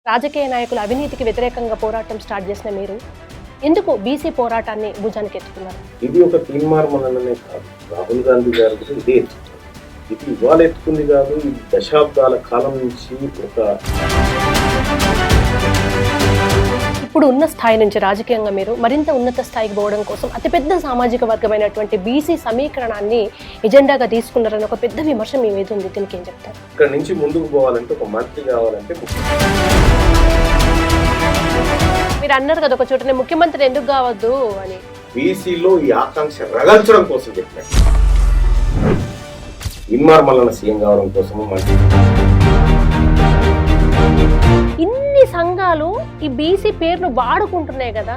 రాజకీయ నాయకుల అవినీతికి వ్యతిరేకంగా పోరాటం స్టార్ట్ చేసిన మీరు ఎందుకు బీసీ పోరాటాన్ని భుజానికి ఎత్తుకున్నారు? ఇది ఒక తీర్మానమననే కాదు, రాహుల్ గాంధీ గారు కూడా ఇదే ఎత్తుకున్నారు. ఇది ఇవాళ ఎత్తుకుంది కాదు, ఇది దశాబ్దాల కాలం నుంచి ఇప్పుడు ఉన్న స్థాయి నుంచి రాజకీయంగా మీరు మరింత ఉన్నత స్థాయికి పోవడం కోసం అతిపెద్ద సామాజిక వర్గమైనటువంటి బీసీ సమీకరణాన్ని ఎజెండాగా తీసుకున్నారని ఒక పెద్ద విమర్శ మీ మీద ఉంది. దీనికి ఏం చెప్తారు? ఇక్కడ నుంచి ముందుకు పోవాలంటే ఒక మంత్రి కావాలంటే మీరు అన్నారు కదా ఒక చోటనే ముఖ్యమంత్రి ఎందుకు కావద్దు అని. బీసీలో ఈ ఆకాంక్ష రగల్చడం కోసం చెప్పినట్టు ఇన్మార్మల్ సీఎం కావడం కోసము మంత్రి. ఇన్ని సంఘాలు ఈ బీసీ పేరును వాడుకుంటున్నాయి కదా,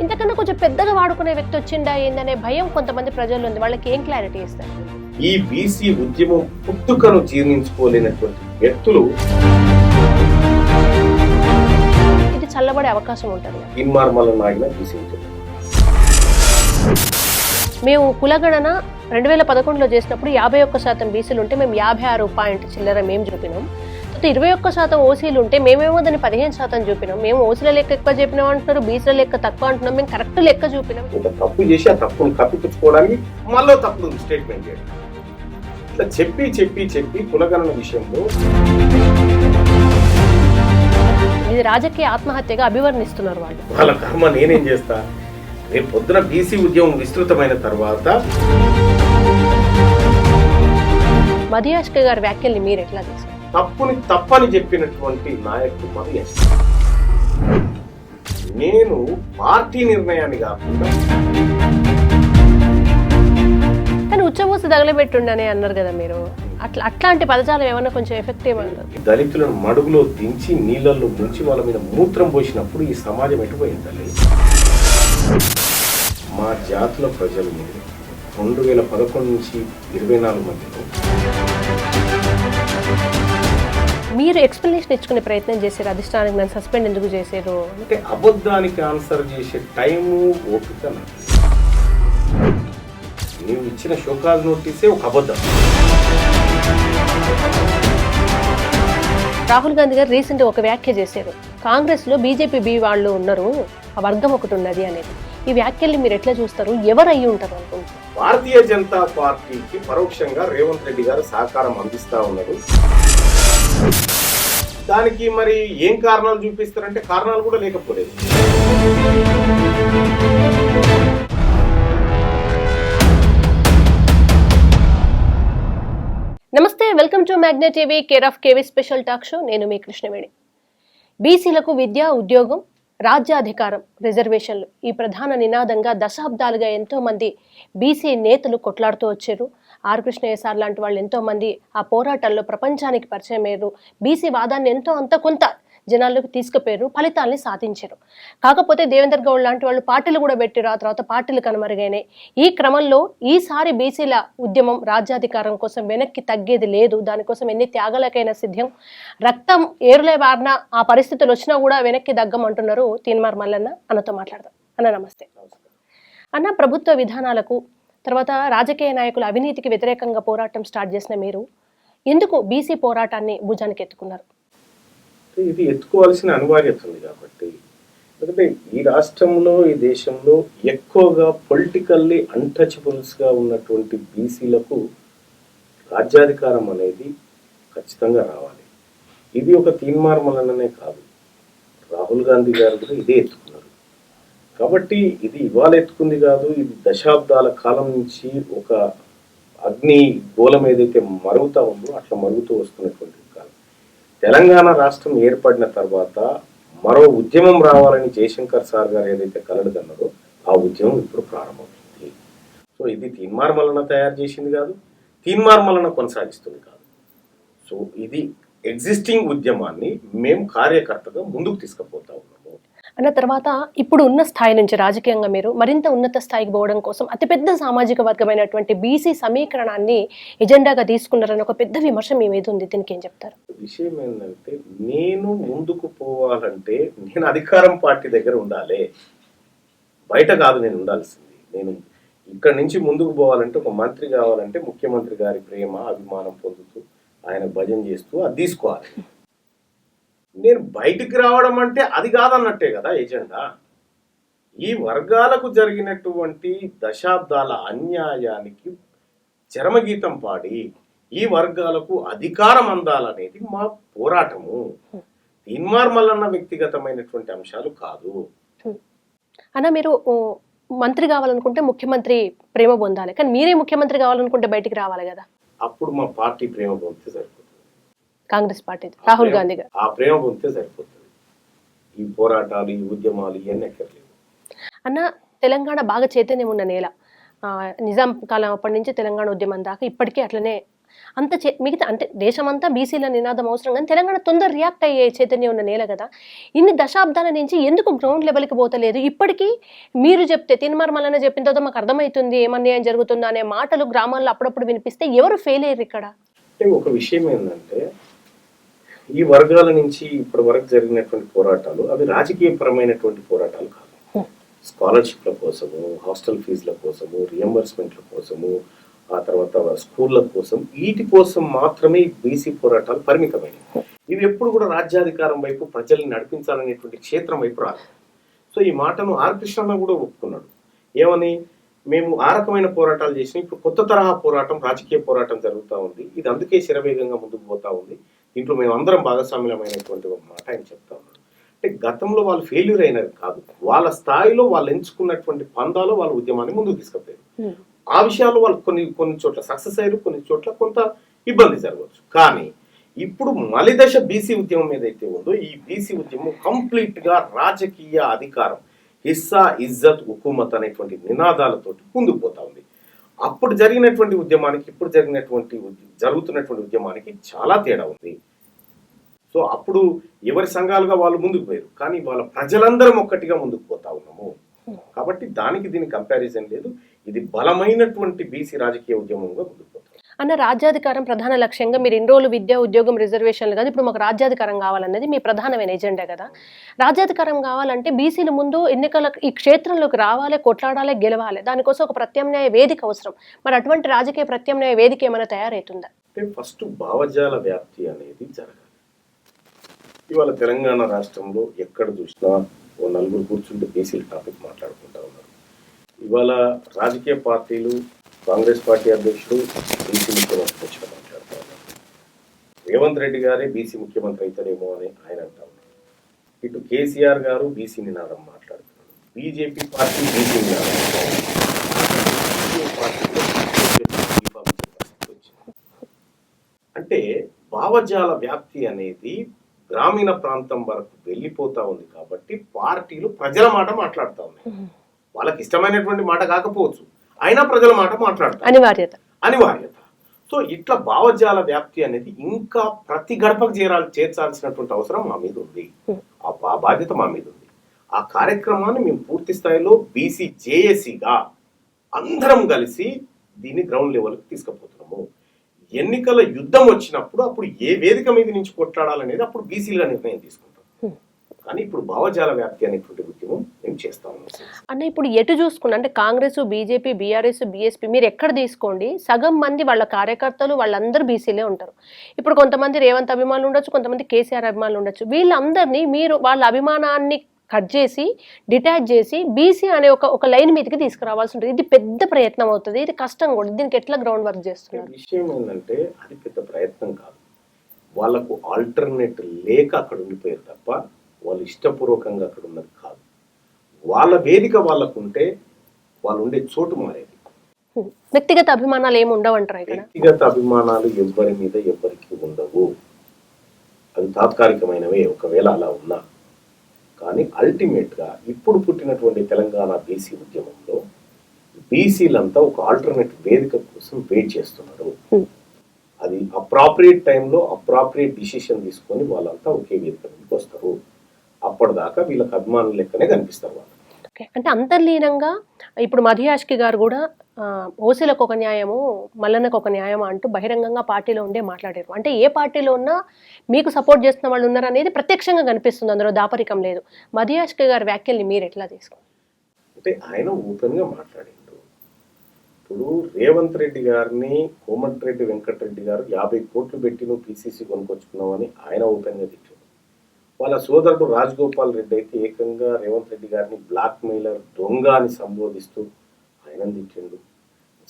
ఇంతకన్నా కొంచెం పెద్దగా వాడుకునే వ్యక్తి వచ్చిండా ఏందనే భయం కొంతమంది ప్రజల్లో ఉంది. వాళ్ళకి ఏం క్లారిటీ ఇస్తారు? ఈ బీసీ ఉద్యమం పుట్టుకను జీర్ణించుకోలేనటువంటి వ్యక్తులు ఇది చల్లబడే అవకాశం ఉంటుంది. ఇన్మార్మల్ నాయన బీసీ ఉద్యమం మేము కులగణన 2011లో చేసినప్పుడు 51% బీసీలు ఉంటే మేము 56 చిల్లర మేము చూపినాం. 21% ఓసీలు ఉంటే మేమేమో దాన్ని 15% చూపినాం. మేము ఓసీల లెక్క ఎక్కువ చెప్పినాం అంటున్నారు, బీసీల లెక్క తక్కువ అంటున్నాం. మేము కరెక్ట్ లెక్క చూపినాం. తప్పు చేసి ఆ తప్పును కప్పిపుచ్చుకోవడానికి మళ్ళీ తప్పు స్టేట్మెంట్ చేయడం, ఇట్లా చెప్పి చెప్పి చెప్పి కులగణన విషయంలో ఇది రాజకీయ ఆత్మహత్యగా అభివర్ణిస్తున్నారు వాళ్ళు. వాళ్ళ కర్మ నేనేం చేస్తా? రేపు పొద్దున బీసీ ఉద్యమం విస్తృతమైన తర్వాత మధుయాష్క గారి వ్యాఖ్యల్ని మీరు ఎట్లా తీసుకుంటారు? తప్పుని తప్పని చెప్పినటువంటి నాయకుడు మధుయాష్క. నేను పార్టీ నిర్ణయాన్ని కాకుండా కానీ ఉచ్చమూసి తగలబెట్టుండని అన్నారు కదా మీరు. అట్లాంటి పదజాలం ఏమన్నా కొంచెం ఎఫెక్టివ్ అన్నారు. దళితులను మడుగులో దించి నీళ్ళల్లో ముంచి వాళ్ళ మీద మూత్రం పోసినప్పుడు ఈ సమాజం ఎటుపోయింది తల్లి? మా జాతుల ప్రజలు 2011 నుంచి 24 మధ్యలో మీరు ఎక్స్ప్లెనేషన్ ఇచ్చుకునే ప్రయత్నం చేశారు. అధిష్టానానికి నన్ను సస్పెండ్ ఎందుకు చేశారు అంటే అబద్ధానికి ఆన్సర్ చేసే టైము ఓపిక నాకు. నీవు ఇచ్చిన షోకాజ్ నోటీసే ఒక అబద్ధం. రాహుల్ గాంధీ గారు రీసెంట్ ఒక వ్యాఖ్య చేశారు, కాంగ్రెస్ లో బీజేపీ బి వాళ్ళు ఉన్నారు, ఆ వర్గం ఒకటి ఉన్నది అనేది. ఈ వ్యాఖ్యల్ని మీరు ఎట్లా చూస్తారు? ఎవరు అయ్యి ఉంటారు అనుకుంటున్నారు? భారతీయ జనతా పార్టీకి పరోక్షంగా రేవంత్ రెడ్డి గారు సహకారం అందిస్తా ఉన్నారు. దానికి మరి ఏం కారణాలు చూపిస్తారంటే కారణాలు కూడా లేకపోలేదు. నమస్తే, welcome to magnet TV, care of KV special talk show. నేను మీ కృష్ణవేణి. బీసీలకు విద్య, ఉద్యోగం, రాజ్యాధికారం, రిజర్వేషన్లు ఈ ప్రధాన నినాదంగా దశాబ్దాలుగా ఎంతో మంది బీసీ నేతలు కొట్లాడుతూ వచ్చారు. ఆర్ కృష్ణయ్య సార్ లాంటి వాళ్ళు ఎంతో మంది ఆ పోరాటాల్లో ప్రపంచానికి పరిచయం అయ్యారు. బీసీ వాదాన్ని ఎంతో అంత కొంత జనాల్లోకి తీసుకుపోయారు, ఫలితాలని సాధించారు. కాకపోతే దేవేందర్ గౌడ్ లాంటి వాళ్ళు పార్టీలు కూడా పెట్టారు. ఆ తర్వాత పార్టీలు కనుమరుగైనాయి. ఈ క్రమంలో ఈసారి బీసీల ఉద్యమం రాజ్యాధికారం కోసం వెనక్కి తగ్గేది లేదు. దానికోసం ఎన్ని త్యాగాలకైనా సిద్ధం. రక్తం ఏరులే వారిన ఆ పరిస్థితులు వచ్చినా కూడా వెనక్కి దగ్గమంటున్నారు తీన్మార్ మల్లన్న. అన్నతో మాట్లాడదాం. అన్న నమస్తే. అన్న, ప్రభుత్వ విధానాలకు తర్వాత రాజకీయ నాయకుల అవినీతికి వ్యతిరేకంగా పోరాటం స్టార్ట్ చేసిన మీరు ఎందుకు బీసీ పోరాటాన్ని భుజానికి ఎత్తుకున్నారు? ఇది ఎత్తుకోవాల్సిన అనివార్యత ఉంది కాబట్టి. ఎందుకంటే ఈ రాష్ట్రంలో, ఈ దేశంలో ఎక్కువగా పొలిటికల్లీ అన్టచబుల్స్గా ఉన్నటువంటి బీసీలకు రాజ్యాధికారం అనేది ఖచ్చితంగా రావాలి. ఇది ఒక తీర్మానమననే కాదు, రాహుల్ గాంధీ గారు కూడా ఇదే ఎత్తుకున్నారు. కాబట్టి ఇది ఇవాళ ఎత్తుకుంది కాదు, ఇది దశాబ్దాల కాలం నుంచి ఒక అగ్ని గోళం ఏదైతే మరుగుతూ ఉందో అట్లా మరుగుతూ వస్తున్నటువంటి కాలం. తెలంగాణ రాష్ట్రం ఏర్పడిన తర్వాత మరో ఉద్యమం రావాలని జయశంకర్ సార్ గారు ఏదైతే కలలుగన్నారో ఆ ఉద్యమం ఇప్పుడు ప్రారంభమైంది. సో ఇది తీన్మార్మలన తయారు చేసింది కాదు, తీన్మార్మలన కొనసాగిస్తుంది కాదు. సో ఇది ఎగ్జిస్టింగ్ ఉద్యమాన్ని మేము కార్యకర్తగా ముందుకు తీసుకుపోతా ఉన్నాము. అన్న తర్వాత ఇప్పుడు ఉన్న స్థాయి నుంచి రాజకీయంగా మీరు మరింత ఉన్నత స్థాయికి పోవడం కోసం అతిపెద్ద సామాజిక వర్గమైనటువంటి బీసీ సమీకరణాన్ని ఎజెండాగా తీసుకున్నారని ఒక పెద్ద విమర్శ మీ మీద ఉంది. దీనికి ఏం చెప్తారు? విషయం ఏంటంటే, నేను ముందుకు పోవాలంటే నేను అధికారం పార్టీ దగ్గర ఉండాలి, బయట కాదు నేను ఉండాల్సింది. నేను ఇక్కడి నుంచి ముందుకు పోవాలంటే ఒక మంత్రి కావాలంటే ముఖ్యమంత్రి గారి ప్రేమ, అభిమానం పొందుతూ ఆయన భజన చేస్తూ అది తీసుకోవాలి. నేను బయటికి రావడం అంటే అది కాదన్నట్టే కదా ఎజెండా. ఈ వర్గాలకు జరిగినటువంటి దశాబ్దాల అన్యాయానికి చరమగీతం పాడి ఈ వర్గాలకు అధికారం అందాలనేది మా పోరాటము. తీన్మార్ మల్లన్న వ్యక్తిగతమైనటువంటి అంశాలు కాదు. అన్న మీరు మంత్రి కావాలనుకుంటే ముఖ్యమంత్రి ప్రేమ పొందాలి, కానీ మీరే ముఖ్యమంత్రి కావాలనుకుంటే బయటికి రావాలి కదా. అప్పుడు మా పార్టీ ప్రేమ పొందితే సరిపోతుంది. కాంగ్రెస్ పార్టీ రాహుల్ గాంధీ గారు ఆ ప్రేమ పొందితే సరిపోతుంది. ఈ పోరాటాలు, ఈ ఉద్యమాలు ఇవన్నీ ఎక్కర్లేవు. అన్న తెలంగాణ బాగా చైతన్యం ఉన్న నేల. నిజాం కాలం అప్పటి నుంచి తెలంగాణ ఉద్యమం దాకా ఇప్పటికీ అట్లనే అంత మిగతా అంటే దేశమంతా బీసీల నినాదం అవసరం, కానీ తెలంగాణ తొందర రియాక్ట్ అయ్యే చైతన్యం ఉన్న నేల కదా. ఇన్ని దశాబ్దాల నుంచి ఎందుకు గ్రౌండ్ లెవెల్కి పోతలేదు? ఇప్పటికీ మీరు చెప్తే తీన్మార్ మల్లన్న చెప్పిన తర్వాత మాకు అర్థమవుతుంది ఏమన్యాయం జరుగుతుందా అనే మాటలు గ్రామాల్లో అప్పుడప్పుడు వినిపిస్తే ఎవరు ఫెయిల్ అయ్యారు ఇక్కడ? అంటే ఒక విషయం ఏంటంటే, ఈ వర్గాల నుంచి ఇప్పటి వరకు జరిగినటువంటి పోరాటాలు అవి రాజకీయపరమైనటువంటి పోరాటాలు కాదు. స్కాలర్షిప్ల కోసము, హాస్టల్ ఫీజుల కోసము, రియంబర్స్మెంట్ల కోసము, ఆ తర్వాత స్కూళ్ళ కోసం, వీటి కోసం మాత్రమే బీసీ పోరాటాలు పరిమితమైనవి. ఇవి ఎప్పుడు కూడా రాజ్యాధికారం వైపు ప్రజల్ని నడిపించాలనేటువంటి క్షేత్రం వైపు రాదు. సో ఈ మాటను ఆర్ కృష్ణ కూడా ఒప్పుకున్నాడు. ఏమని? మేము ఆ రకమైన పోరాటాలు చేసినాం, ఇప్పుడు కొత్త తరహా పోరాటం, రాజకీయ పోరాటం జరుగుతూ ఉంది, ఇది అందుకే శరవేగంగా ముందుకు పోతా ఉంది, దీంట్లో మేము అందరం భాగస్వామ్యమైనటువంటి ఒక మాట ఆయన చెప్తా ఉన్నాడు. అంటే గతంలో వాళ్ళు ఫెయిల్యూర్ అయినది కాదు, వాళ్ళ స్థాయిలో వాళ్ళు ఎంచుకున్నటువంటి పందాలో వాళ్ళ ఉద్యమాన్ని ముందుకు తీసుకుపోయారు. ఆ విషయాల్లో వాళ్ళు కొన్ని చోట్ల సక్సెస్ అయ్యారు, కొన్ని చోట్ల కొంత ఇబ్బంది జరగవచ్చు. కానీ ఇప్పుడు మలిదశ బీసీ ఉద్యమం ఏదైతే ఉందో, ఈ బీసీ ఉద్యమం కంప్లీట్ గా రాజకీయ అధికారం, హిస్సా ఇజ్జత్ హుకుమత్ అనేటువంటి నినాదాలతోటి ముందుకు పోతా ఉంది. అప్పుడు జరిగినటువంటి ఉద్యమానికి ఇప్పుడు జరుగుతున్నటువంటి ఉద్యమానికి చాలా తేడా ఉంది. సో అప్పుడు ఎవరి సంఘాలుగా వాళ్ళు ముందుకు పోయారు, కానీ వాళ్ళ ప్రజలందరం ఒక్కటిగా ముందుకు పోతా ఉన్నాము. కాబట్టి దానికి దీనికి కంపారిజన్ లేదు. ఇది బలమైనటువంటి బీసీ రాజకీయ ఉద్యమంగా ముందుకు పోతాం. అన్న రాజ్యాధికారం ప్రధాన లక్ష్యంగా మీరు ఇన్ని రోజులు విద్య, ఉద్యోగం, రిజర్వేషన్లు కాదు, ఇప్పుడు మాకు రాజ్యాధికారం కావాలన్నది మీ ప్రధానమైన ఎజెండా కదా. రాజ్యాధికారం కావాలంటే బీసీల ముందు ఎన్నికల ఈ క్షేత్రంలోకి రావాలి, కొట్లాడాలి, గెలవాలి. దానికోసం ఒక ప్రత్యామ్నాయ వేదిక అవసరం. మరి అటువంటి రాజకీయ ప్రత్యామ్నాయ వేదిక ఏమైనా తయారవుతుందా? అంటే ఫస్ట్ భావజాల వ్యాప్తి అనేది జరగాలి. ఇవాళ తెలంగాణ రాష్ట్రంలో ఎక్కడ చూసినా ఓ నలుగురు కూర్చుంటే బీసీల టాపిక్ మాట్లాడుకుంటా ఉన్నారు. ఇవాళ రాజకీయ పార్టీలు, కాంగ్రెస్ పార్టీ అధ్యక్షుడు బీసీ ముఖ్యమంత్రి వచ్చిన మాట్లాడుతూ ఉన్నారు. రేవంత్ రెడ్డి గారే బీసీ ముఖ్యమంత్రి అవుతారేమో అని ఆయన అంటా ఉన్నారు. ఇటు కేసీఆర్ గారు బీసీ నినాదం మాట్లాడుతున్నారు, బీజేపీ పార్టీ బీసీ నినాదం. అంటే భావజాల వ్యాప్తి అనేది గ్రామీణ ప్రాంతం వరకు వెళ్ళిపోతా ఉంది. కాబట్టి పార్టీలు ప్రజల మాట మాట్లాడుతూ ఉన్నాయి. వాళ్ళకి ఇష్టమైనటువంటి మాట కాకపోవచ్చు, అయినా ప్రజల మాట మాట్లాడతారు, అనివార్యత. సో ఇట్లా భావజాల వ్యాప్తి అనేది ఇంకా ప్రతి గడపకు చేర్చాల్సినటువంటి అవసరం మా మీద ఉంది. ఆ బాధ్యత మా మీద ఉంది. ఆ కార్యక్రమాన్ని మేము పూర్తి స్థాయిలో బీసీ జేఏసీగా అందరం కలిసి దీన్ని గ్రౌండ్ లెవెల్కి తీసుకుపోతున్నాము. ఎన్నికల యుద్ధం వచ్చినప్పుడు అప్పుడు ఏ వేదిక మీద నుంచి కొట్లాడాలనేది అప్పుడు బీసీలుగా నిర్ణయం తీసుకుంటాం. కానీ ఇప్పుడు భావజాల వ్యాప్తి అనేటువంటి ఉద్యమం మేము చేస్తా ఉన్నాం అన్న. ఇప్పుడు ఎటు చూసుకున్నా అంటే కాంగ్రెస్, బీజేపీ, బీఆర్ఎస్, బీఎస్పీ మీరు ఎక్కడ తీసుకోండి, సగం మంది వాళ్ళ కార్యకర్తలు వాళ్ళందరూ బీసీలే ఉంటారు. ఇప్పుడు కొంతమంది రేవంత్ అభిమానులు ఉండొచ్చు, కొంతమంది కేసీఆర్ అభిమానులు ఉండొచ్చు. వీళ్ళందరినీ మీరు వాళ్ళ అభిమానాన్ని కట్ చేసి డిటాచ్ చేసి బీసీ అనే ఒక లైన్ మీదకి తీసుకురావాల్సి ఉంటుంది. ఇది పెద్ద ప్రయత్నం అవుతుంది, ఇది కష్టం కూడా. దీనికి ఎట్లా గ్రౌండ్ వర్క్ చేస్తున్నారు? విషయం ఏంటంటే అది పెద్ద ప్రయత్నం కాదు, వాళ్ళకు ఆల్టర్నేట్ లేక అక్కడ ఉండిపోయారు తప్ప వాళ్ళు ఇష్టపూర్వకంగా అక్కడ ఉన్నది కాదు. వాళ్ళ వేదిక వాళ్ళకు ఉంటే వాళ్ళు ఉండే చోటు మారేది. వ్యక్తిగత అభిమానాలు ఏమి ఉండవంటారు ఇక్కడ? వ్యక్తిగత అభిమానాలు ఎవ్వరి మీద ఎవ్వరికి ఉండవు, అవి తాత్కాలికమైనవే ఒకవేళ అలా ఉన్నా. కానీ అల్టిమేట్ గా ఇప్పుడు పుట్టినటువంటి తెలంగాణ బీసీ ఉద్యమంలో బీసీలంతా ఒక ఆల్టర్నేట్ వేదిక కోసం వెయిట్ చేస్తున్నారు. అది అప్రాప్రియేట్ టైంలో అప్రాప్రియేట్ డిసిషన్ తీసుకొని వాళ్ళంతా ఒకే వేదిక మీదకి వస్తారు. అప్పటిదాకా వీళ్ళకి అభిమానులు లెక్కనే కనిపిస్తారు వాళ్ళు. అంటే అంతర్లీనంగా ఇప్పుడు మధియాష్కి గారు కూడా ఓసీలకు ఒక న్యాయము, మల్లన్నకు ఒక న్యాయం అంటూ బహిరంగంగా పార్టీలో ఉండే మాట్లాడారు. అంటే ఏ పార్టీలో ఉన్నా మీకు సపోర్ట్ చేస్తున్న వాళ్ళు ఉన్నారు అనేది ప్రత్యక్షంగా కనిపిస్తుంది, అందులో దాపరికం లేదు. మధియాష్కి గారి వ్యాఖ్యల్ని మీరు ఎట్లా తీసుకోండి? అంటే ఆయన ఓపెన్ గా మాట్లాడిండు. ఇప్పుడు రేవంత్ రెడ్డి గారిని కోమటిరెడ్డి వెంకటరెడ్డి గారు 50 కోట్లు పెట్టి నువ్వు పీసీసీ కొనుక్కొచ్చుకున్నావు అని ఆయన ఓపెన్ గా తిట్టాడు. వాళ్ళ సోదరుడు రాజగోపాల్ రెడ్డి అయితే ఏకంగా రేవంత్ రెడ్డి గారిని బ్లాక్ మెయిలర్ దొంగ అని సంబోధిస్తూ ఆయన తిట్టిండు.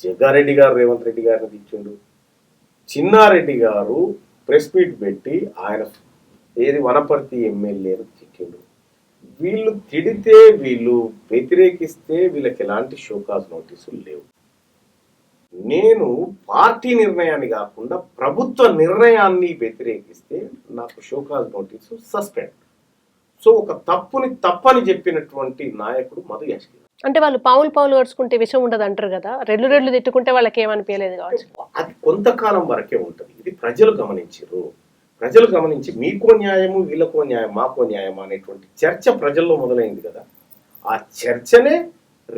జగ్గారెడ్డి గారు రేవంత్ రెడ్డి గారిని తిట్టిండు. చిన్నారెడ్డి గారు ప్రెస్ మీట్ పెట్టి ఆయన వనపర్తి ఎమ్మెల్యేను తిట్టిండు. వీళ్ళు తిడితే, వీళ్ళు వ్యతిరేకిస్తే వీళ్ళకి ఎలాంటి షోకాజ్ నోటీసులు లేవు. నేను పార్టీ నిర్ణయాన్ని కాకుండా ప్రభుత్వ నిర్ణయాన్ని వ్యతిరేకిస్తే నాకు షోకాజ్ నోటీసు, సస్పెండ్. సో ఒక తప్పుని తప్పని చెప్పినటువంటి నాయకుడు మధు యాష్కి. అంటే వాళ్ళు పావులు గడుచుకుంటే విషయం ఉండదు అంటారు కదా, రెడ్లు తిట్టుకుంటే వాళ్ళకి ఏమనిపించలేదు కావచ్చు. అది కొంతకాలం వరకే ఉంటది. ఇది ప్రజలు గమనించారు. ప్రజలు గమనించి మీకో న్యాయము, వీళ్ళకో న్యాయం, మాకో న్యాయం అనేటువంటి చర్చ ప్రజల్లో మొదలైంది కదా. ఆ చర్చనే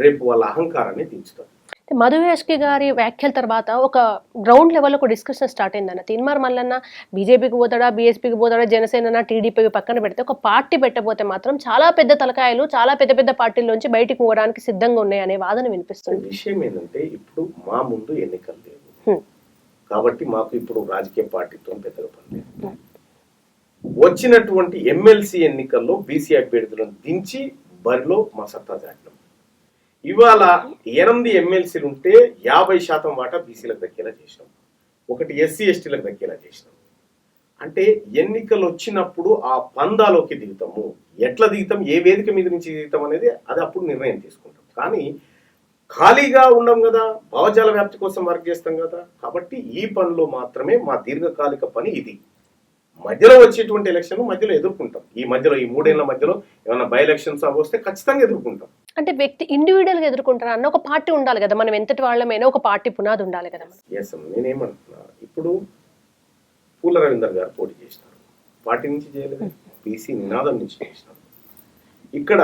రేపు వాళ్ళ అహంకారాన్ని దించుతారు. మధు యాష్కి గారి వ్యాఖ్యల తర్వాత ఒక గ్రౌండ్ లెవెల్ ఒక డిస్కషన్ స్టార్ట్ అయిందన్న. తీన్మార్ మల్లన్న బీజేపీకి పోతాడా, బీఎస్పీకి పోతాడా, జనసేన, టీడీపీకి పక్కన పెడితే ఒక పార్టీ పెట్టబోతే మాత్రం చాలా పెద్ద తలకాయలు చాలా పెద్ద పెద్ద పార్టీల్లోంచి బయటికి పోవడానికి సిద్ధంగా ఉన్నాయి అనే వాదన వినిపిస్తుంది. విషయం ఏంటంటే ఇప్పుడు మా ముందు ఎన్నికలు లేవు కాబట్టి మాకు ఇప్పుడు రాజకీయ పార్టీతో పెద్దగా పని లేదు. వచ్చినటువంటి ఎమ్మెల్సీ ఎన్నికల్లో బీసీ అభ్యర్థులను దించి బరిలో మా సత్తా చాటినాం. ఇవాళ 8 ఎమ్మెల్సీలు ఉంటే 50% వాటా బీసీలకు దక్కేలా చేసినాం. ఒకటి ఎస్సీ ఎస్టీలకు దక్కేలా చేసినాం. అంటే ఎన్నికలు వచ్చినప్పుడు ఆ పందాలోకి దిగుతాము. ఎట్లా దిగుతాం, ఏ వేదిక మీద నుంచి దిగుతాం అనేది అది అప్పుడు నిర్ణయం తీసుకుంటాం. కానీ ఖాళీగా ఉండం కదా, భావజాల వ్యాప్తి కోసం వర్క్ చేస్తాం కదా. కాబట్టి ఈ పనిలో మాత్రమే మా దీర్ఘకాలిక పని ఇది. మధ్యలో వచ్చేటువంటి ఎలక్షన్ మధ్యలో ఎదుర్కొంటాం. ఈ మధ్యలో ఈ 3 ఏళ్ల మధ్యలో ఏమైనా బై ఎలక్షన్స్ వస్తే ఖచ్చితంగా ఎదుర్కొంటాం. అంటే వ్యక్తి ఇండివిజువల్ గా ఎదుర్కొంటారు అన్న ఒక పార్టీ ఉండాలి కదా, మనం ఎంతటి వాళ్ళమైనా ఒక పార్టీ పునాది ఉండాలి కదా. ఎస్, నేనేమంటున్నా, ఇప్పుడు పూల రవీందర్ గారు పోటీ చేసినారు, పార్టీ నుంచి చేయలేదు, బీసీ నినాదం నుంచి చేసినారు. ఇక్కడ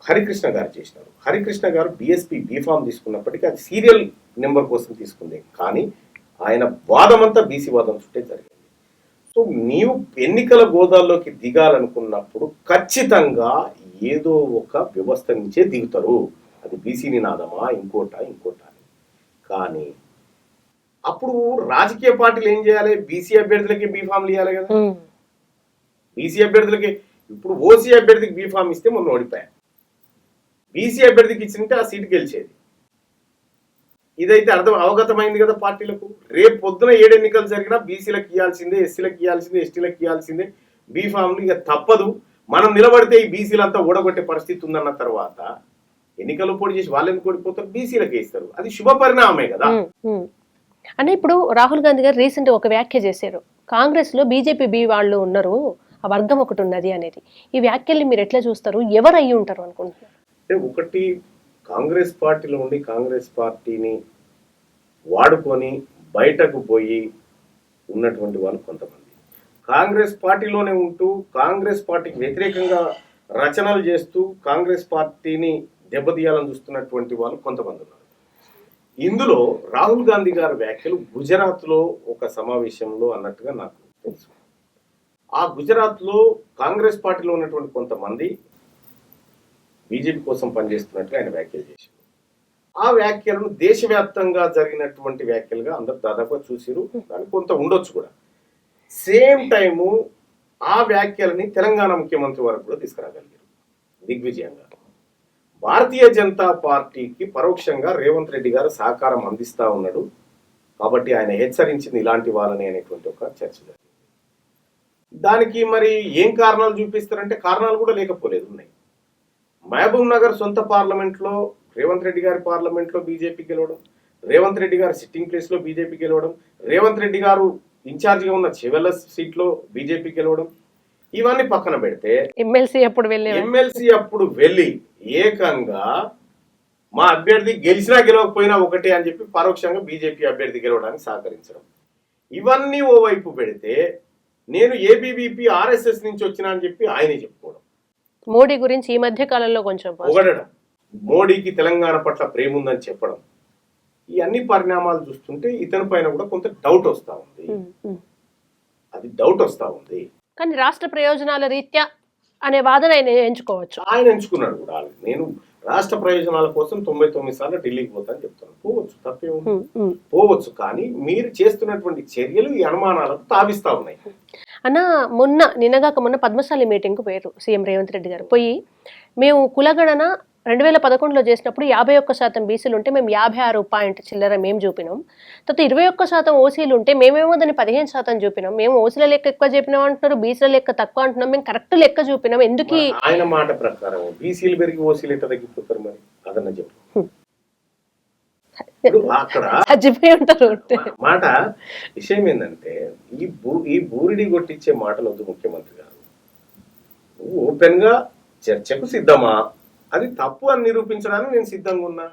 హరికృష్ణ గారు చేసినారు. హరికృష్ణ గారు బీఎస్పీ బీఫామ్ తీసుకున్నప్పటికీ అది సీరియల్ నెంబర్ కోసం తీసుకుంది. కానీ ఆయన వాదం అంతా బీసీ వాదం చుట్టే జరిగింది. సో నీవు ఎన్నికల గోదాల్లోకి దిగాలనుకున్నప్పుడు ఖచ్చితంగా ఏదో ఒక వ్యవస్థ నుంచే దిగుతారు. అది బీసీ నినాదమా, ఇంకోట అని. కానీ అప్పుడు రాజకీయ పార్టీలు ఏం చేయాలి? బీసీ అభ్యర్థులకి బీఫామ్లు ఇవ్వాలి కదా. బీసీ అభ్యర్థులకి ఇప్పుడు ఓసీ అభ్యర్థికి బీఫామ్ ఇస్తే మొన్న ఓడిపోయా. బీసీ అభ్యర్థికి ఇచ్చింటే ఆ సీటు గెలిచేది. ఇదైతే అవగతమైంది కదా పార్టీలకు. రేపు పొద్దున 7 ఎన్నికలు జరిగినా బీసీలకు ఇవ్వాల్సిందే, ఎస్సీలకు ఇవ్వాల్సిందే, ఎస్టీలకు ఇవ్వాల్సిందే బీఫామ్లు. ఇక తప్పదు. మనం నిలబడితే ఈ బీసీలంతా ఓడగొట్టే పరిస్థితి ఉందన్న తర్వాత ఎన్నికలు పోటీ చేసి వాళ్ళు ఎందుకు ఓడిపోతారు? బీసీలకు ఇస్తారు. అది శుభ పరిణామమే కదా. అంటే ఇప్పుడు రాహుల్ గాంధీ గారు రీసెంట్ ఒక వ్యాఖ్య చేశారు, కాంగ్రెస్ లో బీజేపీ బి వాళ్ళు ఉన్నారు, ఆ వర్గం ఒకటి ఉన్నది అనేది. ఈ వ్యాఖ్యల్ని మీరు ఎట్లా చూస్తారు? ఎవరు అయ్యి ఉంటారు అనుకుంటున్నారు? అంటే ఒకటి, కాంగ్రెస్ పార్టీలో ఉండి కాంగ్రెస్ పార్టీని వాడుకొని బయటకు పోయి ఉన్నటువంటి వాళ్ళు కొంతమంది, కాంగ్రెస్ పార్టీలోనే ఉంటూ కాంగ్రెస్ పార్టీకి వ్యతిరేకంగా రచనలు చేస్తూ కాంగ్రెస్ పార్టీని దెబ్బతీయాలని చూస్తున్నటువంటి వాళ్ళు కొంతమంది ఉన్నారు. ఇందులో రాహుల్ గాంధీ గారి వ్యాఖ్యలు గుజరాత్లో ఒక సమావేశంలో అన్నట్టుగా నాకు తెలుసు. ఆ గుజరాత్లో కాంగ్రెస్ పార్టీలో ఉన్నటువంటి కొంతమంది బీజేపీ కోసం పనిచేస్తున్నట్టుగా ఆయన వ్యాఖ్యలు చేశారు. ఆ వ్యాఖ్యలను దేశవ్యాప్తంగా జరిగినటువంటి వ్యాఖ్యలుగా అందరూ దాదాపుగా చూసిరు. దానికి కొంత ఉండొచ్చు కూడా. సేమ్ టైము ఆ వ్యాఖ్యలని తెలంగాణ ముఖ్యమంత్రి వరకు కూడా తీసుకురాగలిగారు దిగ్విజయంగా. భారతీయ జనతా పార్టీకి పరోక్షంగా రేవంత్ రెడ్డి గారు సహకారం అందిస్తా ఉన్నాడు కాబట్టి ఆయన హెచ్చరించింది ఇలాంటి వాళ్ళని అనేటువంటి ఒక చర్చ జరిగింది. దానికి మరి ఏం కారణాలు చూపిస్తారంటే కారణాలు కూడా లేకపోలేదు, ఉన్నాయి. మహబూబ్ నగర్ సొంత పార్లమెంట్లో రేవంత్ రెడ్డి గారి పార్లమెంట్లో బీజేపీ గెలవడం, రేవంత్ రెడ్డి గారు సిట్టింగ్ ప్లేస్ లో బీజేపీ గెలవడం, రేవంత్ రెడ్డి గారు ఇన్ఛార్జిగా ఉన్న చివెల్ల సీట్ లో బీజేపీ గెలవడం, ఇవన్నీ పక్కన పెడితే ఎమ్మెల్సీ అప్పుడు వెళ్ళి ఏకంగా మా అభ్యర్థి గెలిచినా గెలవకపోయినా ఒకటే అని చెప్పి పరోక్షంగా బీజేపీ అభ్యర్థి గెలవడానికి సహకరించడం, ఇవన్నీ ఓవైపు పెడితే నేను ఏబీవీపీ ఆర్ఎస్ఎస్ నుంచి వచ్చినా అని చెప్పి ఆయనే చెప్పుకోవడం, మోడీ గురించి ఈ మధ్య కాలంలో కొంచెం పొగడడం, మోడీకి తెలంగాణ పట్ల ప్రేమ ఉందని చెప్పడం, ఈ అన్ని పరిణామాలు చూస్తుంటే ఇతని పైన కూడా కొంత డౌట్ వస్తా ఉంది. అది డౌట్ వస్తా ఉంది. కానీ రాష్ట్ర ప్రయోజనాల రీత్యా అనే వాదన ఆయన ఎంచుకోవచ్చు. ఆయన ఎంచుకున్నాడు కూడా. నేను రాష్ట్ర ప్రయోజనాల కోసం 99 సార్లు ఢిల్లీకి పోతాను చెప్తాను. పోవచ్చు, తప్పేముంది, పోవచ్చు. కానీ మీరు చేస్తున్నటువంటి చర్యలు ఈ అనుమానాలకు తావిస్తా ఉన్నాయి. అన్న నిన్నగాక మొన్న పద్మశాలి మీటింగ్కు పోయారు సీఎం రేవంత్ రెడ్డి గారు. పోయి మేము కులగణన 2011లో చేసినప్పుడు 51% బీసీలు ఉంటే మేము 56 పాయింట్ చిల్లర మేము చూపినాం. తర్వాత 21% ఓసీలు ఉంటే మేమేమో దాన్ని 15% చూపినాం. మేము ఓసీల లెక్క ఎక్కువ చెప్పినాం అంటున్నారు, బీసీల లెక్క తక్కువ అంటున్నాం. మేము కరెక్ట్ లెక్క చూపినాం. ఎందుకు ఆయన మాట ప్రకారం బీసీలు పెరిగి ఓసీలు ఎట్లా తగ్గిపోతారు మరి? అదన్న చెప్పు. అక్కడ చచ్చిపోయి ఉంటారు. మాట విషయం ఏంటంటే ఈ బూరిడి కొట్టించే మాటలు వద్దు ముఖ్యమంత్రి గారు. నువ్వు ఓపెన్ గా చర్చకు సిద్ధమా? అది తప్పు అని నిరూపించడానికి నేను సిద్ధంగా ఉన్నా.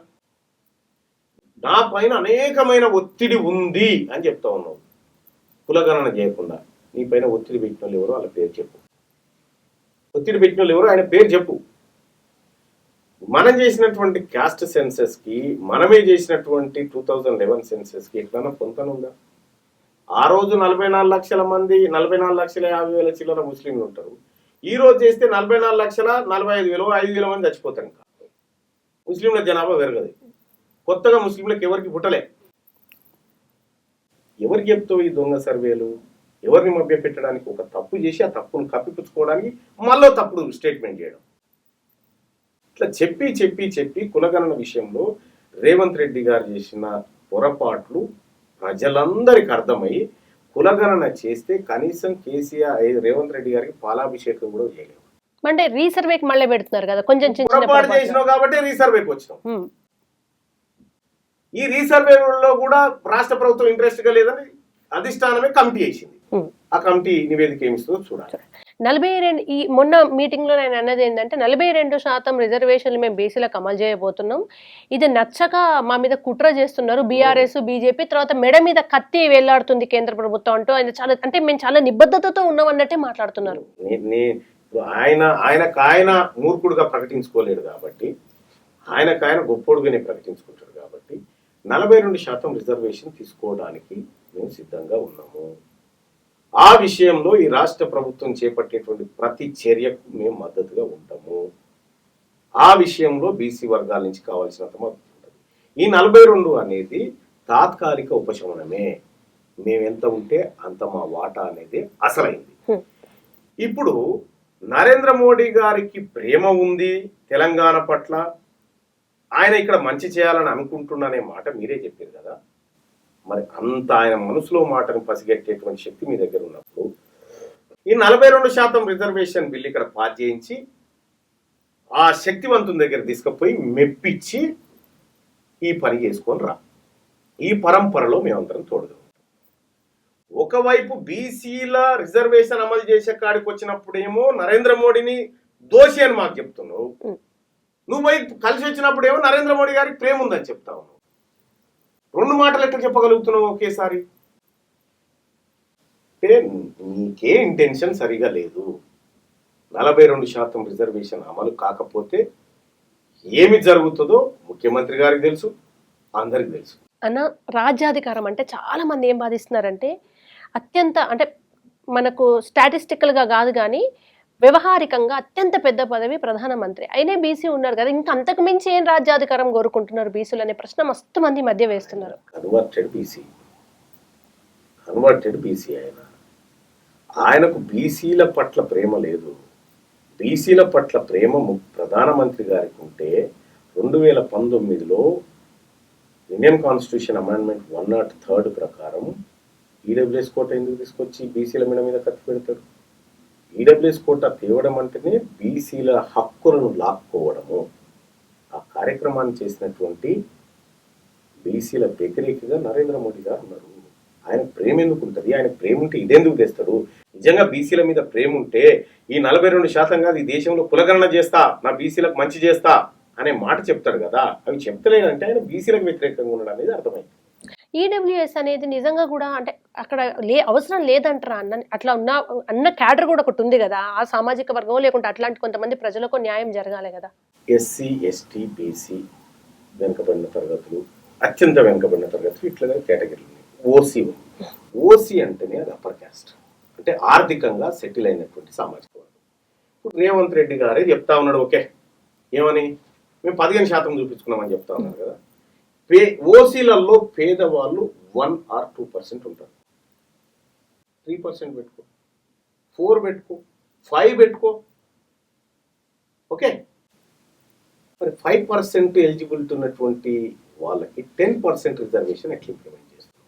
నా పైన అనేకమైన ఒత్తిడి ఉంది అని చెప్తా ఉన్నావు. కులగణన చేయకుండా నీ పైన ఒత్తిడి పెట్టిన వాళ్ళు ఎవరో వాళ్ళ పేరు చెప్పు. ఒత్తిడి పెట్టిన వాళ్ళు ఎవరో ఆయన పేరు చెప్పు. మనం చేసినటువంటి క్యాస్ట్ సెన్సెస్ కి, మనమే చేసినటువంటి 2011 సెన్సెస్ కి ఎక్కడన్నా పొంతనుందా? ఆ రోజు 44 లక్షల మంది, 44,50,000 చిల్లర ముస్లింలు ఉంటారు. ఈ రోజు చేస్తే 44,45,000, 5,000 మంది చచ్చిపోతారు. ఇంకా ముస్లింల జనాభా పెరగదు. కొత్తగా ముస్లింలకు ఎవరికి పుట్టలే. ఎవరికి చెప్తావు ఈ దొంగ సర్వేలు? ఎవరిని మభ్య పెట్టడానికి? ఒక తప్పు చేసి ఆ తప్పును కప్పిపుచ్చుకోవడానికి మళ్ళీ తప్పుడు స్టేట్మెంట్ చేయడం. ఇట్లా చెప్పి కులగణన విషయంలో రేవంత్ రెడ్డి గారు చేసిన పొరపాట్లు ప్రజలందరికీ అర్థమై కులగణన చేస్తే కనీసం కేసీఆర్ రేవంత్ రెడ్డి గారికి పాలాభిషేకం కూడా చేయలేము. అంటే రీసర్వేకి మళ్ళీ పెడుతున్నారు కదా, కొంచెం పొరపాటు చేసినావు కాబట్టి రీసర్వేకి వచ్చినాం. ఈ రీసర్వేలో కూడా రాష్ట్ర ప్రభుత్వం ఇంట్రెస్ట్ గా లేదని అధిష్టానమే కమిటీ వేసింది. ఆ కమిటీ నివేదిక ఏమిస్తుందో చూడాలి. 42 ఈ మొన్న మీటింగ్ లో నేను అన్నది ఏంటంటే 42% రిజర్వేషన్లు మేము బీసీలకు అమలు చేయబోతున్నాం. ఇది నచ్చక మా మీద కుట్ర చేస్తున్నారు బీఆర్ఎస్, బీజేపీ. తర్వాత మెడ మీద కత్తి వేలాడుతుంది కేంద్ర ప్రభుత్వం అంటూ ఆయన చాలా అంటే మేము చాలా నిబద్ధతతో ఉన్నాం అన్నట్టే మాట్లాడుతున్నారు. ఆయన మూర్ఖుడుగా ప్రకటించుకోలేడు కాబట్టి, ఆయన గొప్పోడుగానే ప్రకటించుకుంటాడు కాబట్టి 42% రిజర్వేషన్ తీసుకోవడానికి మేము సిద్ధంగా ఉన్నాము. ఆ విషయంలో ఈ రాష్ట్ర ప్రభుత్వం చేపట్టేటువంటి ప్రతి చర్యకు మేము మద్దతుగా ఉంటాము. ఆ విషయంలో బీసీ వర్గాల నుంచి కావాల్సినంత మద్దతు ఉంటుంది. ఈ 42 అనేది తాత్కాలిక ఉపశమనమే. మేమెంత ఉంటే అంత మా వాటా అనేది అసలైంది. ఇప్పుడు నరేంద్ర మోడీ గారికి ప్రేమ ఉంది తెలంగాణ పట్ల, ఆయన ఇక్కడ మంచి చేయాలని అనుకుంటున్నానే మాట మీరే చెప్పారు కదా. మరి అంత ఆయన మనసులో మాటను పసిగట్టేటువంటి శక్తి మీ దగ్గర ఉన్నప్పుడు ఈ 42% రిజర్వేషన్ బిల్ ఇక్కడ పాస్ చేయించి ఆ శక్తివంతుని దగ్గర తీసుకుపోయి మెప్పించి ఈ పని చేసుకొని రా. ఈ పరంపరలో మేమందరం తోడుగా ఉంటాం. ఒకవైపు బీసీల రిజర్వేషన్ అమలు చేసే కాడికి వచ్చినప్పుడేమో నరేంద్ర మోడీని దోషి అని మాకు చెప్తున్నావు. నువ్వు కలిసి వచ్చినప్పుడేమో నరేంద్ర మోడీ గారికి ప్రేమ ఉందని చెప్తావు. రెండు మాటలు ఎట్లా చెప్పగలుగుతున్నావు ఒకేసారి? అంటే నీకే ఇంటెన్షన్ సరిగా లేదు. 42% రిజర్వేషన్ అమలు కాకపోతే ఏమి జరుగుతుందో ముఖ్యమంత్రి గారికి తెలుసు, అందరికి తెలుసు. అన్న రాజ్యాధికారం అంటే చాలా మంది ఏం బాధిస్తున్నారంటే అత్యంత అంటే మనకు స్టాటిస్టికల్ గా కాదు కానీ వ్యవహారికంగా అత్యంత పెద్ద పదవి ప్రధానమంత్రి అయినే బీసీ ఉన్నారు కదా, ఇంకా అంతకు మించి ఏం రాజ్యాధికారం కోరుకుంటున్నారు బీసీలు అనే ప్రశ్న మస్తు మంది మధ్య వేస్తున్నారు. కన్వర్టెడ్ బీసీ ఆయనకు బీసీల పట్ల ప్రేమ లేదు. బీసీల పట్ల ప్రేమ ప్రధానమంత్రి గారికి ఉంటే 2019లో ఇండియన్ కాన్స్టిట్యూషన్ అమెండ్మెంట్ 103 ప్రకారం ఈడబ్ల్యూఎస్ కోట ఎందుకు తీసుకొచ్చి బీసీల మీద కత్తి పెడతారు? ఈడబ్ల్యూఎస్ కోట తేవడం అంటేనే బీసీల హక్కులను లాక్కోవడము. ఆ కార్యక్రమాన్ని చేసినటువంటి బీసీల వ్యతిరేకగా నరేంద్ర మోడీ గారు ఉన్నారు. ఆయన ప్రేమ ఎందుకు ఉంటుంది? ఆయన ప్రేమ ఉంటే ఇదెందుకు తెస్తాడు? నిజంగా బీసీల మీద ప్రేమ ఉంటే ఈ 42% కాదు, ఈ దేశంలో కులగణన చేస్తా, నా బీసీలకు మంచి చేస్తా అనే మాట చెప్తాడు కదా. అవి చెప్తలేదంటే ఆయన బీసీలకు వ్యతిరేకంగా ఉండడం అనేది అర్థమైంది. ఈడబ్ల్యూఎస్ అనేది నిజంగా కూడా అంటే అక్కడ అవసరం లేదంటారా అట్లా అన్న క్యాడర్ కూడా ఒకటి ఉంది కదా, ఆ సామాజిక వర్గం లేకుంటే అట్లాంటి కొంతమంది ప్రజలకు న్యాయం జరగాలి కదా. ఎస్సీ, ఎస్టీ, బీసీ వెనుకబడిన తరగతులు, అత్యంత వెనుకబడిన తరగతులు ఇట్లా కేటగిరీలు. ఓసీ అంటేనే అది అప్పర్ క్యాస్ట్, అంటే ఆర్థికంగా సెటిల్ అయినటువంటి సామాజిక వర్గం. ఇప్పుడు రేవంత్ రెడ్డి గారే చెప్తా ఉన్నాడు, ఓకే ఏమని మేము 15% చూపించుకున్నామని చెప్తా ఉన్నారు కదా. ఓసీలలో పేదవాళ్ళు 1 or 2% ఉంటారు. 3% పెట్టుకో. 4 పెట్టుకో, 5 పెట్టుకో. ఓకే, మరి 5% ఎలిజిబిలిటీ ఉన్నటువంటి వాళ్ళకి 10% రిజర్వేషన్ ఎట్లా ఇంప్లిమెంట్ చేస్తారు?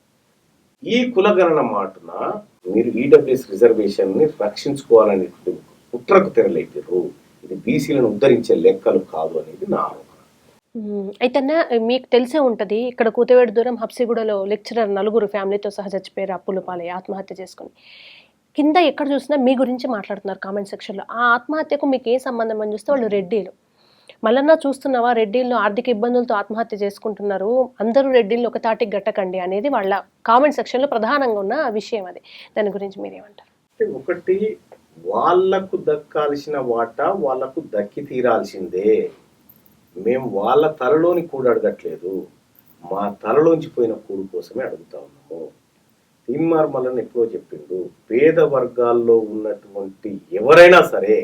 ఈ కులగణన మాటున మీరు ఈడబ్ల్యూఎస్ రిజర్వేషన్ ని రక్షించుకోవాలనేటువంటి కుట్రకు తెరలేపారు. ఇది బీసీలను ఉద్ధరించే లెక్కలు కాదు అనేది నా ఆరోపణ. అయితే మీకు తెలిసే ఉంటది, ఇక్కడ కూతవేడు దూరం హబ్సిగూడలో లెక్చరర్ 4 ఫ్యామిలీతో సహా చచ్చిపోయారు, అప్పుల పాలై ఆత్మహత్య చేసుకుని. కింద ఎక్కడ చూసినా మీ గురించి మాట్లాడుతున్నారు కామెంట్ సెక్షన్లో. ఆ ఆత్మహత్యకు మీకు ఏ సంబంధం అని చూస్తే వాళ్ళు రెడ్డీలు. మళ్ళన్నా చూస్తున్నావా, రెడ్డిళ్ళు ఆర్థిక ఇబ్బందులతో ఆత్మహత్య చేసుకుంటున్నారు, అందరూ రెడ్డిళ్ళు ఒక తాటికి గట్టకండి అనేది వాళ్ళ కామెంట్ సెక్షన్లో ప్రధానంగా ఉన్న విషయం. అది దాని గురించి మీరేమంటారు? ఒకటి, వాళ్లకు దక్కాల్సిన వాటా వాళ్లకు దక్కి తీరాల్సిందే. మేము వాళ్ళ తలలోని కూడు అడగట్లేదు, మా తలలోంచి పోయిన కూడు కోసమే అడుగుతా ఉన్నాము. తీన్మార్ మల్లన్న ఎప్పుడో చెప్పిండు, పేద వర్గాల్లో ఉన్నటువంటి ఎవరైనా సరే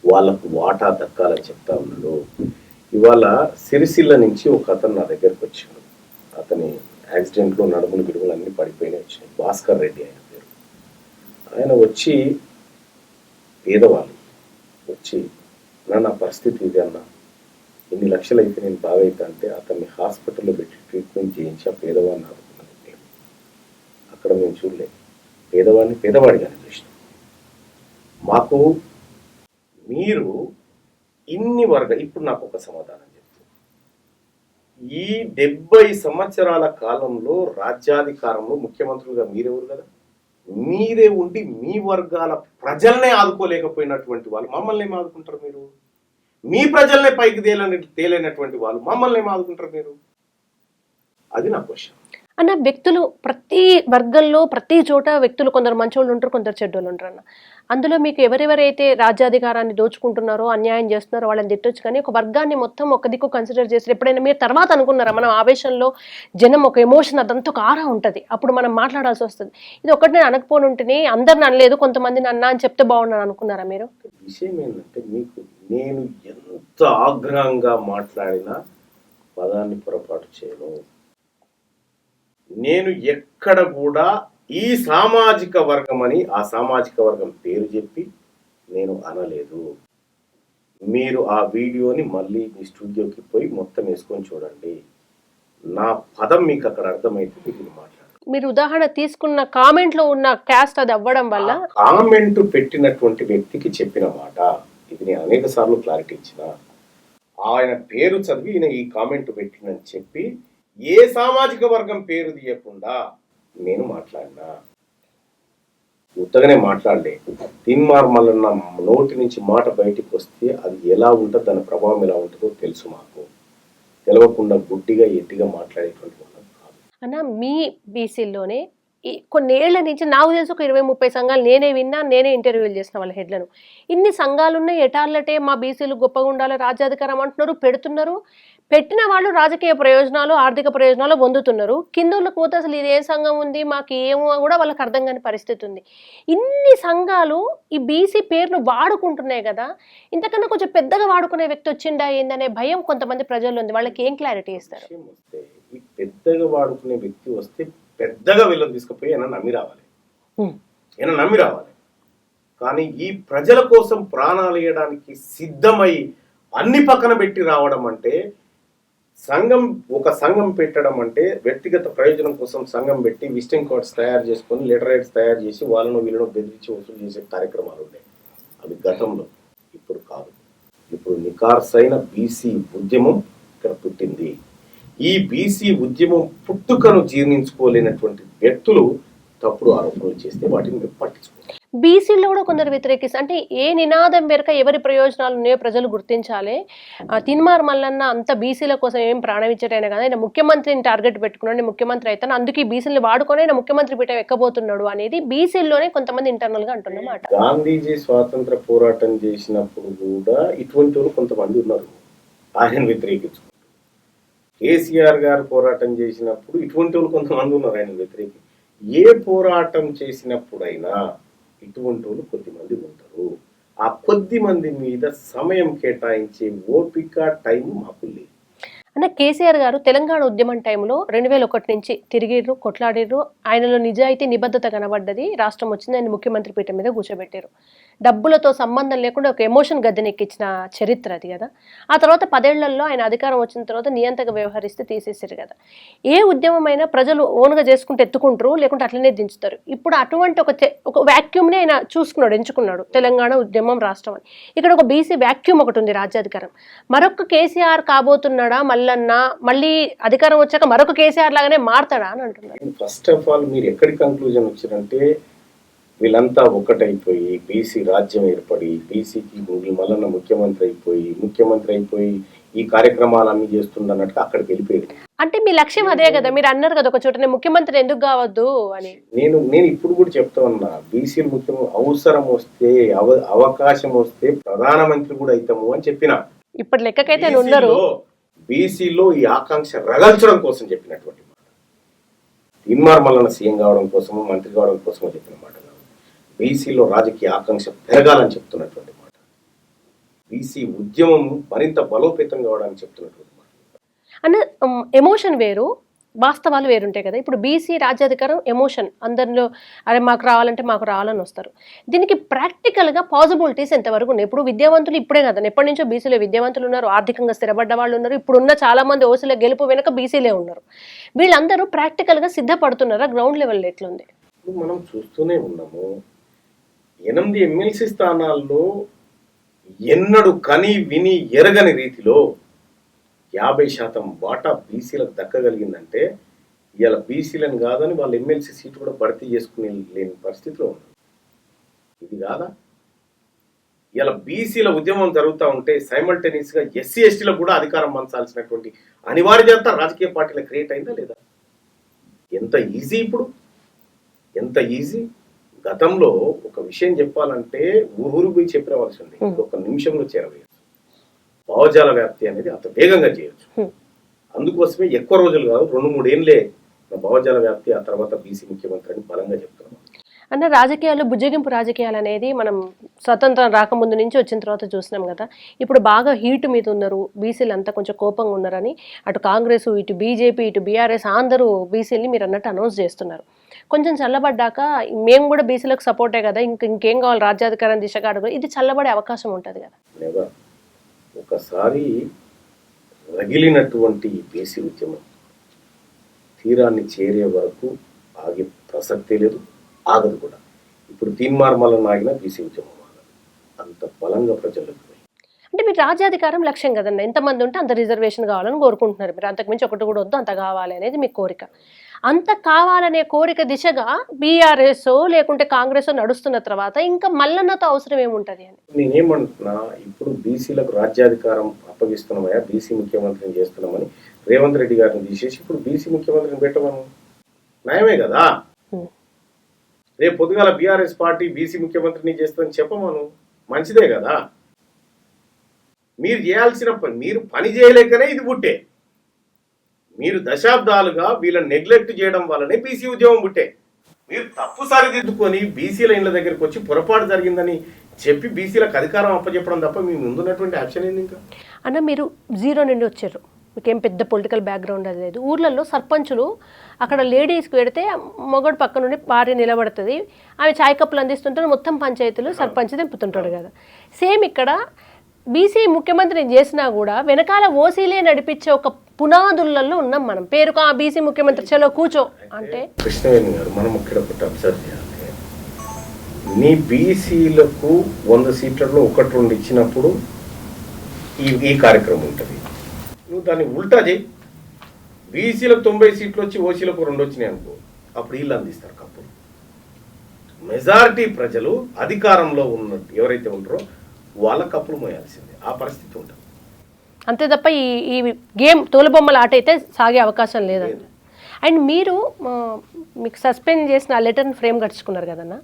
వాళ్ళకు వాటా దక్కాలని చెప్తా ఉన్నాడు. ఇవాళ సిరిసిల్ల నుంచి ఒక అతను నా దగ్గరకు వచ్చాడు. అతని యాక్సిడెంట్లో నడుములు గిడుములు అన్నీ పడిపోయినాయి వచ్చినాయి. భాస్కర్ రెడ్డి ఆయన పేరు. ఆయన వచ్చి పేదవాళ్ళు వచ్చి, నా పరిస్థితి ఇది అన్న, ఇన్ని లక్షలు అయితే నేను బాగా అవుతా అంటే అతన్ని హాస్పిటల్లో పెట్టి ట్రీట్మెంట్ చేయించి ఆ పేదవాడిని ఆదుకున్నాను. అక్కడ మేము చూడలేదు, పేదవాడిని పేదవాడిగానే చూసినాం. మాకు మీరు ఇన్ని ఇప్పుడు నాకు ఒక సమాధానం చెప్తారు. ఈ 70 సంవత్సరాల కాలంలో రాజ్యాధికారంలో ముఖ్యమంత్రులుగా మీరెవరు కదా, మీరే ఉండి మీ వర్గాల ప్రజల్నే ఆదుకోలేకపోయినటువంటి వాళ్ళు మమ్మల్ని ఏం ఆదుకుంటారు మీరు? మీ ప్రజల్నే పైకి తేలేనటువంటి వాళ్ళు మమ్మల్ని ఏం ఆదుకుంటారు మీరు? అది నా క్వశ్చన్. అన్న, వ్యక్తులు ప్రతి వర్గంలో ప్రతి చోట వ్యక్తులు కొందరు మంచోళ్ళు ఉంటారు, కొందరు చెడ్డోళ్ళు ఉంటారు అన్న. అందులో మీకు ఎవరెవరైతే రాజ్యాధికారాన్ని దోచుకుంటున్నారో, అన్యాయం చేస్తున్నారో వాళ్ళని తిట్టొచ్చు, కానీ ఒక వర్గాన్ని మొత్తం ఒక దిక్కు కన్సిడర్ చేసి ఎప్పుడైనా మీరు తర్వాత అనుకున్నారా, మనం ఆవేశంలో జనం ఒక ఎమోషన్ అదంతా ఒక ఆరా ఉంటుంది, అప్పుడు మనం మాట్లాడాల్సి వస్తుంది, ఇది ఒకటి నేను అనకపోని ఉంటేనే అందరిని అనలేదు కొంతమందిని అన్నా అని చెప్తే బాగున్నాను అనుకున్నారా మీరు? విషయం ఏంటంటే, మీకు నేను ఎంత ఆగ్రహంగా మాట్లాడినా పదాన్ని పొరపాటు చేయను. నేను ఎక్కడ కూడా ఈ సామాజిక వర్గం అని ఆ సామాజిక వర్గం పేరు చెప్పి నేను అనలేదు. మీరు ఆ వీడియోని మళ్ళీ మీ స్టూడియోకి పోయి మొత్తం వేసుకొని చూడండి. నా పదం మీకు అక్కడ అర్థమైతే మీరు మాట్లాడండి. మీరు ఉదాహరణ తీసుకున్న కామెంట్లో ఉన్న క్యాస్ట్ అది అవ్వడం వల్ల కామెంట్ పెట్టినటువంటి వ్యక్తికి చెప్పిన మాట ఇది నేను అనేక సార్లు క్లారిటీ ఇచ్చిన. ఆయన పేరు చదివి ఈయన ఈ కామెంట్ పెట్టినని చెప్పి ఏ సామాజిక వర్గం పేరు తీయకుండా నేను మాట్లాడినా, ఉత్తగానే మాట్లాడలే. తీన్మార్ మల్లన్న నోటి నుంచి మాట బయటికి వస్తే అది ఎలా ఉంటుందో, దాని ప్రభావం ఎలా ఉంటుందో తెలుసు. మాకు తెలవకుండా గుడ్డిగా ఎట్టిగా మాట్లాడేటువంటి వాళ్ళం కాదు అన్న. మీ బీసీల్లోనే కొన్నేళ్ల నుంచి నాకు తెలిసి ఒక 20-30 సంఘాలు నేనే విన్నా, నేనే ఇంటర్వ్యూలు చేసిన వాళ్ళ హెడ్లను. ఇన్ని సంఘాలున్నాయి, ఎటార్లటే మా బీసీలు గొప్పగా ఉండాలి, రాజ్యాధికారం అంటున్నారు, పెడుతున్నారు. పెట్టిన వాళ్ళు రాజకీయ ప్రయోజనాలు, ఆర్థిక ప్రయోజనాలు పొందుతున్నారు. కిందోళ్ళకి పోతే అసలు ఇది ఏ సంఘం ఉంది, మాకు ఏమో కూడా వాళ్ళకి అర్థం కాని పరిస్థితి ఉంది. ఇన్ని సంఘాలు ఈ బీసీ పేరును వాడుకుంటున్నాయి కదా, ఇంతకన్నా కొంచెం పెద్దగా వాడుకునే వ్యక్తి వచ్చిండా ఏందనే భయం కొంతమంది ప్రజల్లో ఉంది. వాళ్ళకి ఏం క్లారిటీ ఇస్తారు? ఈ పెద్దగా వాడుకునే వ్యక్తి వస్తే పెద్దగా వీళ్ళని తీసుకుపోయి ఆయన నమ్మి రావాలి. కానీ ఈ ప్రజల కోసం ప్రాణాలు వేయడానికి సిద్ధమై అన్ని పక్కన పెట్టి రావడం అంటే, ఒక సంఘం పెట్టడం అంటే వ్యక్తిగత ప్రయోజనం కోసం సంఘం పెట్టి విజిటింగ్ కార్డ్స్ తయారు చేసుకొని, లెటర్ రైట్స్ తయారు చేసి వాళ్ళను వీళ్ళను బెదిరించి వసూలు చేసే కార్యక్రమాలు ఉన్నాయి. అవి గతంలో, ఇప్పుడు కాదు. ఇప్పుడు నికార్సైన బీసీ ఉద్యమం ఇక్కడ పుట్టింది. ఈ బీసీ ఉద్యమం పుట్టుకను జీర్ణించుకోలేనటువంటి వ్యక్తులు తప్పుడు ఆరోపణలు చేస్తే వాటిని పట్టించుకోవాలి. బీసీలో కూడా కొందరు వ్యతిరేకిస్తారు. అంటే ఏ నినాదం మేరకు ఎవరి ప్రయోజనాలు ఉన్నాయో ప్రజలు గుర్తించాలి. తీన్మార్ మల్లన్న అంత బీసీల కోసం ఏం ప్రాణం ఇచ్చేటైనా కదా, ఆయన ముఖ్యమంత్రిని టార్గెట్ పెట్టుకున్నాడు, ముఖ్యమంత్రి అయితే అందుకే బీసీలు వాడుకొని ఆయన ముఖ్యమంత్రి పీఠం ఎక్కబోతున్నాడు అనేది బీసీల్లోనే కొంతమంది ఇంటర్నల్ గా అంటున్నమాట. గాంధీజీ స్వాతంత్ర పోరాటం చేసినప్పుడు కూడా ఇటువంటి వాళ్ళు కొంతమంది ఉన్నారు ఆయన వ్యతిరేకించుకుంటారు. కేసీఆర్ గారు పోరాటం చేసినప్పుడు ఇటువంటి వాళ్ళు కొంతమంది ఉన్నారు ఆయన వ్యతిరేకి. ఏ పోరాటం చేసినప్పుడైనా ఇటువంటి వాళ్ళు కొద్దిమంది ఉంటారు. ఆ కొద్ది మంది మీద సమయం కేటాయించే ఓపిక, టైం మాకు లేదు. అన్న కేసీఆర్ గారు తెలంగాణ ఉద్యమం టైంలో 2001 నుంచి తిరిగిర్రు, కొట్లాడిర్రు. ఆయనలో నిజాయితీ నిబద్ధత కనబడ్డది. రాష్ట్రం వచ్చింది, ఆయన ముఖ్యమంత్రి పీఠం మీద కూర్చోబెట్టారు. డబ్బులతో సంబంధం లేకుండా ఒక ఎమోషన్ గద్దెనెక్కించిన చరిత్ర అది కదా. ఆ తర్వాత 10 ఏళ్లలో ఆయన అధికారం వచ్చిన తర్వాత నియంతగా వ్యవహరిస్తే తీసేసారు కదా. ఏ ఉద్యమమైనా ప్రజలు ఓన్గా చేసుకుంటే ఎత్తుకుంటారు, లేకుంటే అట్లనే దించుతారు. ఇప్పుడు అటువంటి ఒక వ్యాక్యూమ్ని ఆయన చూసుకున్నాడు, ఎంచుకున్నాడు, తెలంగాణ ఉద్యమం రాష్ట్రం అని. ఇక్కడ ఒక బీసీ వ్యాక్యూమ్ ఒకటి ఉంది, రాజ్యాధికారం. మరొక కేసీఆర్ కాబోతున్నాడా మల్లన్న? మళ్ళీ అధికారం వచ్చాక మరొక కేసీఆర్ లాగానే మారతాడా అని అంటున్నారు. ఫస్ట్ ఆఫ్ ఆల్ మీరు ఎక్కడి కంక్లూజన్ వచ్చారంటే, వీళ్ళంతా ఒక్కటైపోయి బీసీ రాజ్యం ఏర్పడి బీసీకి మల్లన్న ముఖ్యమంత్రి అయిపోయి ఈ కార్యక్రమాలన్నీ చేస్తుండన్నట్టుగా అక్కడికి వెళ్ళిపోయింది. అంటే మీ లక్ష్యం అదే కదా, మీరు అన్నారు కదా ఒక చోట ముఖ్యమంత్రి ఎందుకు కావద్దు అని. నేను ఇప్పుడు కూడా చెప్తా ఉన్నా, బీసీలు ముఖ్యం, అవసరం వస్తే అవకాశం వస్తే ప్రధానమంత్రి కూడా అవుతాము అని చెప్పిన. ఇప్పటి లెక్కకైతే ఉన్నారు. బీసీలో ఈ ఆకాంక్ష రగల్చడం కోసం చెప్పినటువంటి మాట. తీన్మార్ మల్లన్న సీఎం కావడం కోసమో మంత్రి కావడం కోసమో చెప్పిన మాట కాదు. బీసీలో రాజకీయ ఆకాంక్ష పెరగాలని చెప్తున్నటువంటి మాట. బీసీ ఉద్యమం మరింత బలోపేతం కావడానికి చెప్తున్నటువంటి మాట. అన్న ఎమోషన్ వేరు, వాస్తవాలు వేరుంటాయి కదా. ఇప్పుడు బీసీ రాజ్యాధికారం ఎమోషన్, అందరిలో అరే మాకు రావాలంటే మాకు రావాలని వస్తారు. దీనికి ప్రాక్టికల్గా పాసిబిలిటీస్ ఎంతవరకు ఉన్నాయి? ఇప్పుడు విద్యావంతులు ఇప్పుడే కదా, ఎప్పటి నుంచో బీసీలో విద్యావంతులు ఉన్నారు, ఆర్థికంగా స్థిరపడ్డ వాళ్ళు ఉన్నారు. ఇప్పుడున్న చాలా మంది ఓసీల గెలుపు వెనక బీసీలే ఉన్నారు. వీళ్ళందరూ ప్రాక్టికల్గా సిద్ధపడుతున్నారా? గ్రౌండ్ లెవెల్ ఎట్లుంది? మనం చూస్తూనే ఉన్నాము. 8 ఎమ్మెల్సీ స్థానాల్లో ఎన్నడు కని విని ఎరగని రీతిలో 50% వాటా బీసీలకు దక్కగలిగిందంటే, ఇవాళ బీసీలను కాదని వాళ్ళ ఎమ్మెల్సీ సీటు కూడా భర్తీ చేసుకుని లేని పరిస్థితిలో ఉన్నారు. ఇది కాదా? ఇవాళ బీసీల ఉద్యమం జరుగుతూ ఉంటే సైమల్టేనియస్ గా ఎస్సీ ఎస్టీలకు కూడా అధికారం పంచాల్సినటువంటి అనివార్యత రాజకీయ పార్టీల క్రియేట్ అయిందా లేదా? ఎంత ఈజీ ఇప్పుడు, ఎంత ఈజీ. గతంలో ఒక విషయం చెప్పాలంటే ఊరు పోయి చెప్పినవలసి ఉంది, ఒక నిమిషంలో చేరవేయచ్చు. భావజాల వ్యాప్తి అనేది అంత వేగంగా చేయొచ్చు. అందుకోసమే ఎక్కువ రోజులు కాదు, 2-3 ఏళ్ళే భావజాల వ్యాప్తి, ఆ తర్వాత బీసీ ముఖ్యమంత్రి అని బలంగా చెప్తున్నాం. అన్న రాజకీయాలు, బుజ్జగింపు రాజకీయాలు అనేది మనం స్వతంత్రం రాకముందు నుంచి వచ్చిన తర్వాత చూసినాం కదా. ఇప్పుడు బాగా హీట్ మీద ఉన్నారు, బీసీలు అంతా కొంచెం కోపంగా ఉన్నారని అటు కాంగ్రెస్, ఇటు బీజేపీ, ఇటు బీఆర్ఎస్ అందరూ బీసీలని మీరు అన్నట్టు అనౌన్స్ చేస్తున్నారు. కొంచెం చల్లబడ్డాక మేము కూడా బీసీలకు సపోర్టే కదా, ఇంకేం కావాలి, రాజ్యాధికారం దిశగా అడుగు, ఇది చల్లబడే అవకాశం ఉంటుంది కదా. ఒకసారి రగిలినటువంటి బీసీ ఉద్యమం తీరాన్ని చేరే వరకు ఆగే ప్రసక్తే లేదు, ఆగదు కూడా. ఇప్పుడు తీన్మార్ మల్లన్న ఆగిన బీసీ ఉద్యమం ఆగదు, అంత బలంగా ప్రజలకు. అంటే మీరు రాజ్యాధికారం లక్ష్యం కదండి, ఎంతమంది ఉంటే అంత రిజర్వేషన్ కావాలని కోరుకుంటున్నారు మీరు. అంతకుమించి ఒకటి కూడా వద్దు, అంత కావాలి అనేది మీ కోరిక. అంత కావాలనే కోరిక దిశగా బీఆర్ఎస్ లేకుంటే కాంగ్రెస్ నడుస్తున్న తర్వాత ఇంకా మల్లన్నతో అవసరం ఏముంటది అని నేనేమంటున్నా, ఇప్పుడు బీసీలకు రాజ్యాధికారం అప్పగిస్తున్నామయ్యా, బీసీ ముఖ్యమంత్రిని చేస్తున్నామని రేవంత్ రెడ్డి గారిని తీసేసి ఇప్పుడు బీసీ ముఖ్యమంత్రిని పెట్టమను, న్యాయమే కదా. రేపు పొద్దుగాల బీఆర్ఎస్ పార్టీ బీసీ ముఖ్యమంత్రిని చేస్తుందని చెప్పమను, మంచిదే కదా. మీరు చేయాల్సిన పని, మీరు పని చేయలేకనే ఇది పుట్టే. మీరు దశాబ్దాలుగా వీళ్ళని నెగ్లెక్ట్ చేయడం వల్లనే బీసీ ఉద్యమం పుట్టే. మీరు తప్పు సరిదిద్దుకొని బీసీల ఇళ్ళ దగ్గరికి వచ్చి పొరపాటు జరిగిందని చెప్పి బీసీలకు అధికారం అప్పచెప్పడం తప్ప మీ ముందున్నటువంటి యాక్షన్ ఏంది? ఇంకా అన్న మీరు 0 నుండి వచ్చారు, మీకేం పెద్ద పొలిటికల్ బ్యాక్గ్రౌండ్ అది లేదు. ఊర్లలో సర్పంచులు అక్కడ లేడీస్కి పెడితే మొగడు పక్క నుండి భార్య నిలబడుతుంది, ఆమె చాయ్ కప్పులు అందిస్తుంటారు, మొత్తం పంచాయతీలు సర్పంచ్ దింపుతుంటాడు కదా. సేమ్ ఇక్కడ బీసీ ముఖ్యమంత్రిని చేసినా కూడా వెనకాల ఓసీలే నడిపించే ఒక పునాదులలో ఉన్నాం మనం. పేరుకు ఆ బీసీ ముఖ్యమంత్రి చలో కూర్చో అంటే. కృష్ణవేణి గారు, మనం ఇక్కడ ఒకటి అబ్జర్వ్ చేయాలి. నీ బీసీలకు 100 సీట్లలో 1-2 ఇచ్చినప్పుడు ఈ కార్యక్రమం ఉంటుంది. నువ్వు దాన్ని ఉల్టా చేయి, బీసీలకు 90 సీట్లు వచ్చి ఓసీలకు 2 వచ్చినాయి అనుకో, అప్పుడు వీళ్ళు అందిస్తారు కప్పులు. మెజారిటీ ప్రజలు అధికారంలో ఉన్న ఎవరైతే ఉంటారో వాళ్ళ కప్పులు మోయాల్సిందే, ఆ పరిస్థితి ఉంటుంది. అంతే తప్ప ఈ గేమ్ తోలుబొమ్మల ఆట అయితే సాగే అవకాశం లేదండి. అండ్ మీరు మీకు సస్పెండ్ చేసిన ఆ లెటర్ని ఫ్రేమ్ కట్టుకున్నారు కదన్నా,